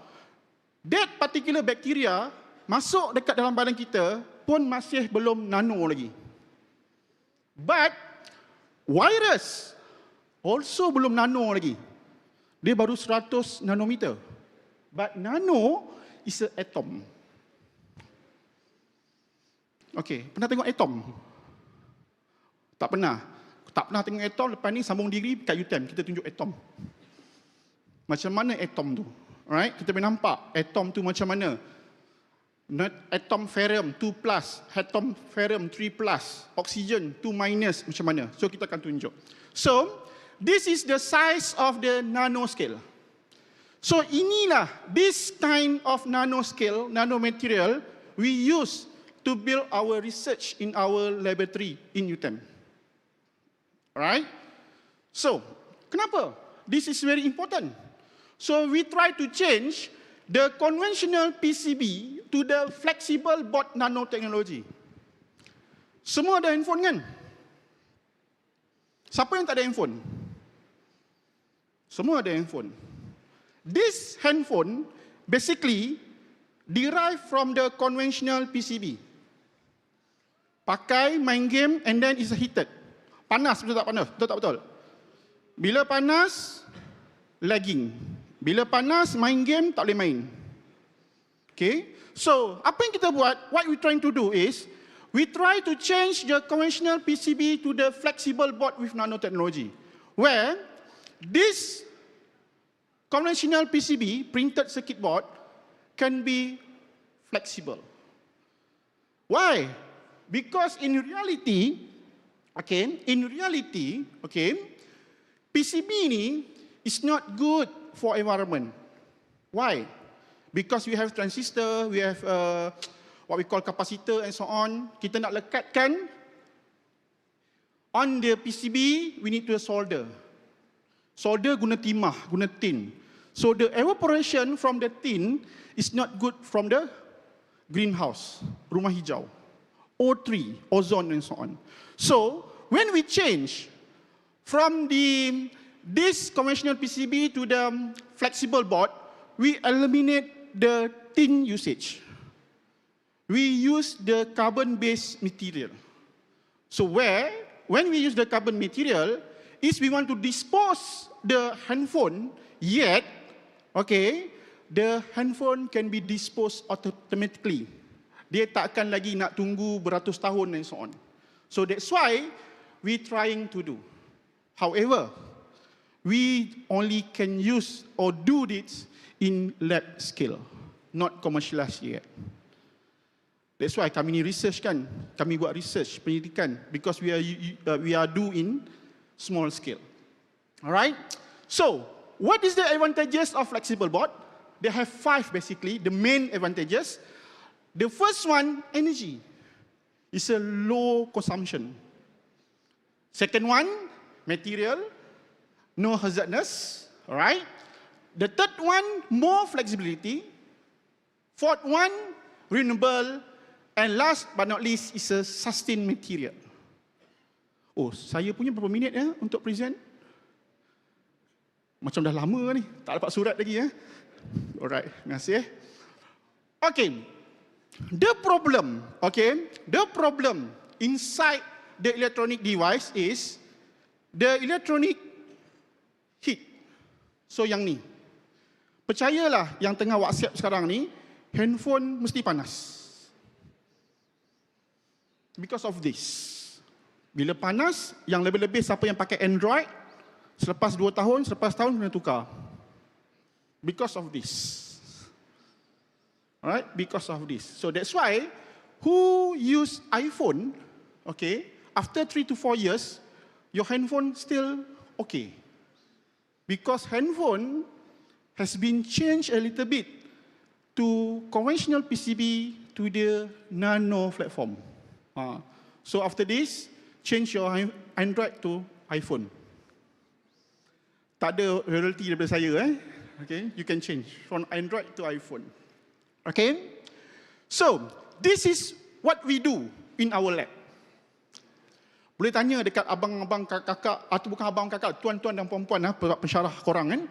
That particular bacteria masuk dekat dalam badan kita pun masih belum nano lagi. But virus also belum nano lagi. Dia baru 100 nanometer. But nano is an atom. Okay, pernah tengok atom? Tak pernah. Tak pernah tengok atom, lepas ni sambung diri kat UTM, kita tunjuk atom. Macam mana atom tu? Alright, kita boleh nampak atom tu macam mana. Atom ferrum 2+, atom ferrum 3+, oxygen 2-, macam mana. So kita akan tunjuk. So, this is the size of the nanoscale. So inilah, this kind of nanoscale, nanomaterial, we use to build our research in our laboratory in UTM. Alright? So, kenapa? This is very important. So we try to change the conventional PCB to the flexible board nanotechnology. Semua ada handphone kan? Siapa yang tak ada handphone? Semua ada handphone. This handphone basically derived from the conventional PCB. Pakai, main game, and then it's heated. Panas, betul tak panas? Betul tak betul? Bila panas, lagging. Bila panas, main game, tak boleh main. Okay? So, apa yang kita buat, what we trying to do is, we try to change the conventional PCB to the flexible board with nanotechnology. Where, this conventional PCB, printed circuit board, can be flexible. Why? Because in reality, PCB ni is not good for environment. Why? Because we have transistor, we have what we call capacitor and so on. Kita nak lekatkan on the PCB, we need to solder. Solder guna timah, guna tin. So the evaporation from the tin is not good from the greenhouse, rumah hijau, O3, ozone and so on. So when we change from this conventional PCB to the flexible board, we eliminate the tin usage. We use the carbon-based material. So when we use the carbon material, is we want to dispose the handphone, yet, the handphone can be disposed automatically. Dia tak akan lagi nak tunggu beratus tahun and so on. So that's why we trying to do. However, we only can use or do this in lab scale, not commercialized yet. That's why kami ni research kan, kami buat research, penelitikan, because we are doing small scale. Alright? So, what is the advantages of flexible board? They have 5 basically, the main advantages. The first one, energy. It's a low consumption. Second one, material, no hazardness, alright? The third one, more flexibility. Fourth one, renewable. And last but not least, is a sustained material. Oh, saya punya berapa minit ya untuk present? Macam dah lama ni, tak dapat surat lagi ya. Alright, terima kasih. Okay, the problem inside the electronic device is the electronic heat. So yang ni, percayalah yang tengah WhatsApp sekarang ni, handphone mesti panas. Because of this. Bila panas, yang lebih-lebih siapa yang pakai Android, selepas 2 tahun, selepas tahun kena tukar. Because of this. Alright, because of this. So that's why, who use iPhone, after 3 to 4 years, your handphone still okay. Because handphone has been changed a little bit to conventional PCB to the nano platform. So after this, change your Android to iPhone. Tak ada royalty daripada saya, Okay, you can change from Android to iPhone. Okay, so this is what we do in our lab. Boleh tanya dekat abang-abang kakak, atau bukan abang kakak, tuan-tuan dan puan-puan pensyarah korang kan.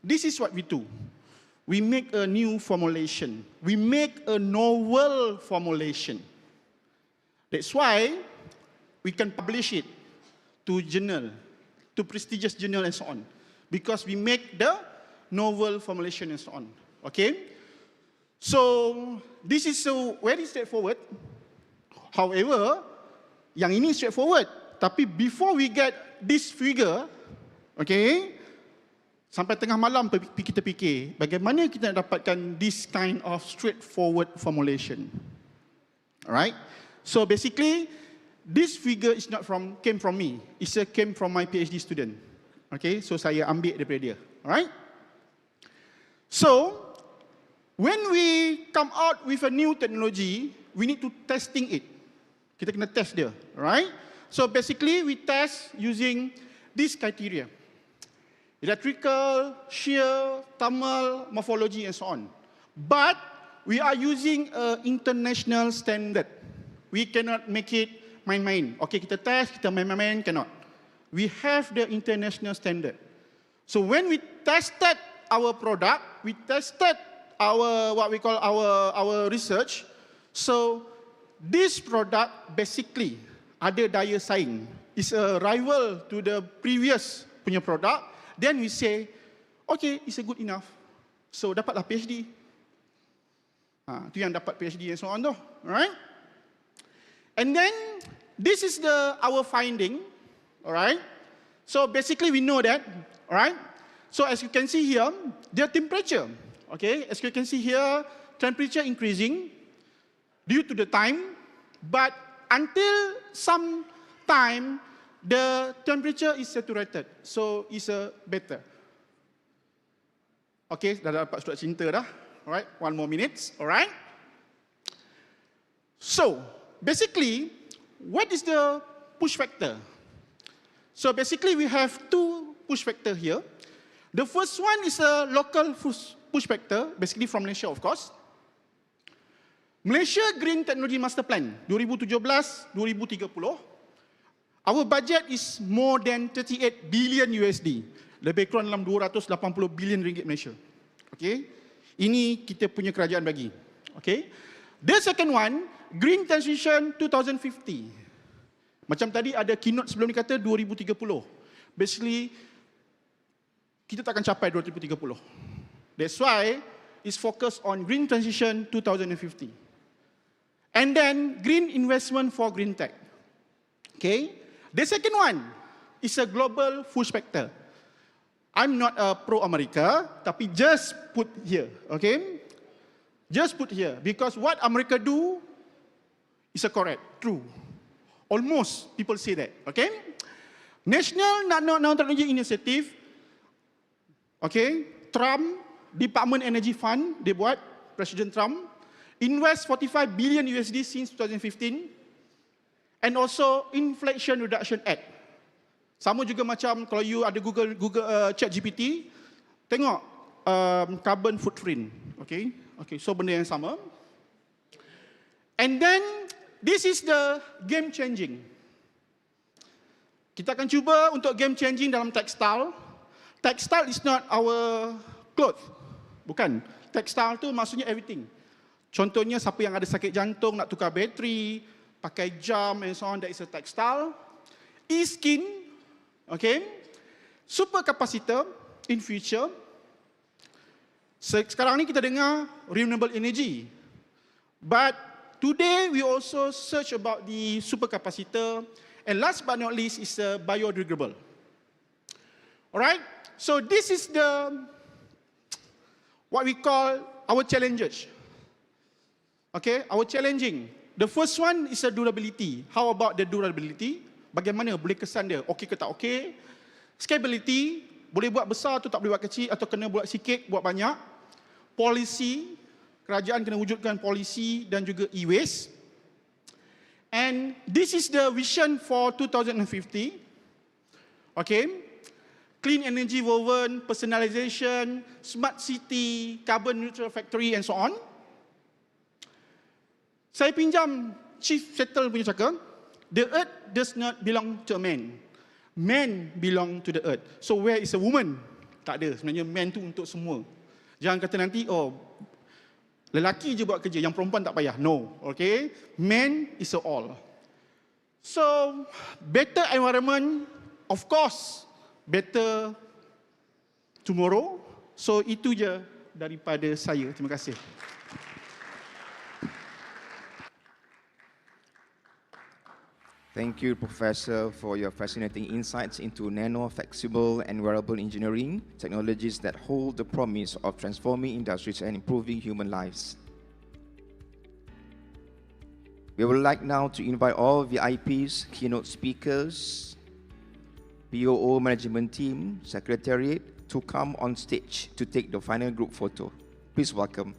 This is what we do. We make a new formulation. We make a novel formulation. That's why we can publish it to journal, to prestigious journal and so on. Because we make the novel formulation and so on. Okay? So, this is so very straightforward. However, yang ini straightforward. Tapi before we get this figure, okay, sampai tengah malam kita fikir, bagaimana kita nak dapatkan this kind of straightforward formulation. Alright? So basically, this figure is not came from me. It came from my PhD student. Okay, so saya ambil daripada dia. Alright? So, when we come out with a new technology, we need to testing it. Kita kena test dia, right? So basically, we test using this criteria: electrical, shear, thermal, morphology, and so on. But we are using an international standard. We cannot make it main-main. Okay, kita test, kita main-main, cannot. We have the international standard. So when we tested our product, we tested our what we call our research. So this product basically ada daya saing. It's a rival to the previous punya product. Then we say, okay, it's a good enough. So dapatlah PhD. Tu yang dapat PhD and so on tu, alright? And then this is our finding, alright? So basically we know that, alright? So as you can see here, the temperature, okay? As you can see here, temperature increasing due to the time, but until some time, the temperature is saturated, so it's better. Okay, dah dapat surat cinta dah. Alright, 1 more minute, alright? So, basically, what is the push factor? So basically, we have 2 push factor here. The first one is a local push factor, basically from Malaysia, of course. Malaysia Green Technology Master Plan 2017-2030. Our budget is more than 38 billion USD. Lebih kurang dalam 280 bilion ringgit Malaysia. Okay? Ini kita punya kerajaan bagi. Okay? The second one, Green Transition 2050. Macam tadi ada keynote sebelum ni kata 2030. Basically, kita tak akan capai 2030. That's why it's focused on Green Transition 2050. And then green investment for green tech. Okay? The second one is a global push factor. I'm not a pro-America, tapi just put here, okay? Just put here, because what America do is correct, true. Almost people say that, okay? National Nanotechnology Initiative, okay? Trump, Department Energy Fund, dia buat, Presiden Trump, invest 45 billion USD since 2015, and also Inflation Reduction Act. Sama juga macam kalau you ada Google ChatGPT, tengok carbon footprint, okay? Okay, so benda yang sama. And then this is the game changing. Kita akan cuba untuk game changing dalam textile. Textile is not our clothes, bukan. Textile tu maksudnya everything. Contohnya siapa yang ada sakit jantung nak tukar bateri, pakai jam and so on, that is a textile. E-skin, okay. Super capacitor in future. Sekarang ni kita dengar renewable energy. But today we also search about the super capacitor, and last but not least is biodegradable. Alright? So this is what we call our challenges. Okay, our challenging. The first one is a durability. How about the durability? Bagaimana boleh kesan dia? Okey ke tak okey? Scalability, boleh buat besar atau tak boleh buat kecil, atau kena buat sikit, buat banyak. Policy, kerajaan kena wujudkan polisi dan juga e-waste. And this is the vision for 2050. Okay, clean energy woven, personalization, smart city, carbon neutral factory and so on. Saya pinjam Chief Settle punya cakap. The earth does not belong to a man. Man belong to the earth. So where is a woman? Tak ada. Sebenarnya man tu untuk semua. Jangan kata nanti, oh, lelaki je buat kerja, yang perempuan tak payah. No, okay? Man is a all. So, better environment, of course, better tomorrow. So, itu je daripada saya. Terima kasih. Thank you, Professor, for your fascinating insights into nano, flexible, and wearable engineering, technologies that hold the promise of transforming industries and improving human lives. We would like now to invite all VIPs, keynote speakers, POO management team, secretariat to come on stage to take the final group photo. Please welcome.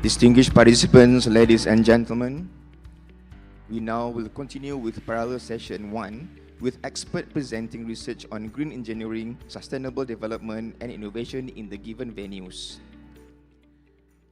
Distinguished participants, ladies and gentlemen, we now will continue with parallel session 1 with expert presenting research on green engineering, sustainable development and innovation in the given venues.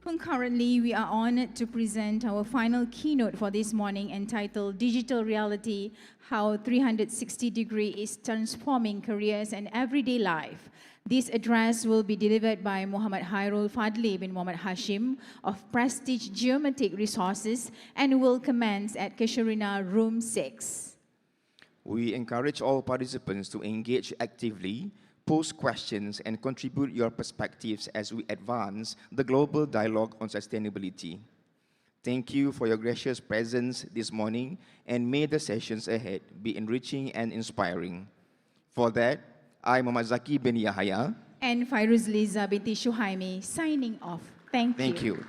Concurrently, we are honored to present our final keynote for this morning entitled Digital Reality, How 360-Degree is Transforming Careers and Everyday Life. This address will be delivered by Muhammad Hairul Fadli bin Muhammad Hashim of Prestige Geometric Resources and will commence at Casuarina Room 6. We encourage all participants to engage actively, pose questions, and contribute your perspectives as we advance the global dialogue on sustainability. Thank you for your gracious presence this morning, and may the sessions ahead be enriching and inspiring. For that, I, Muhammad Zaki bin Yahya, and Fairuz Liza binti Shuhaimi signing off. Thank you. Thank you.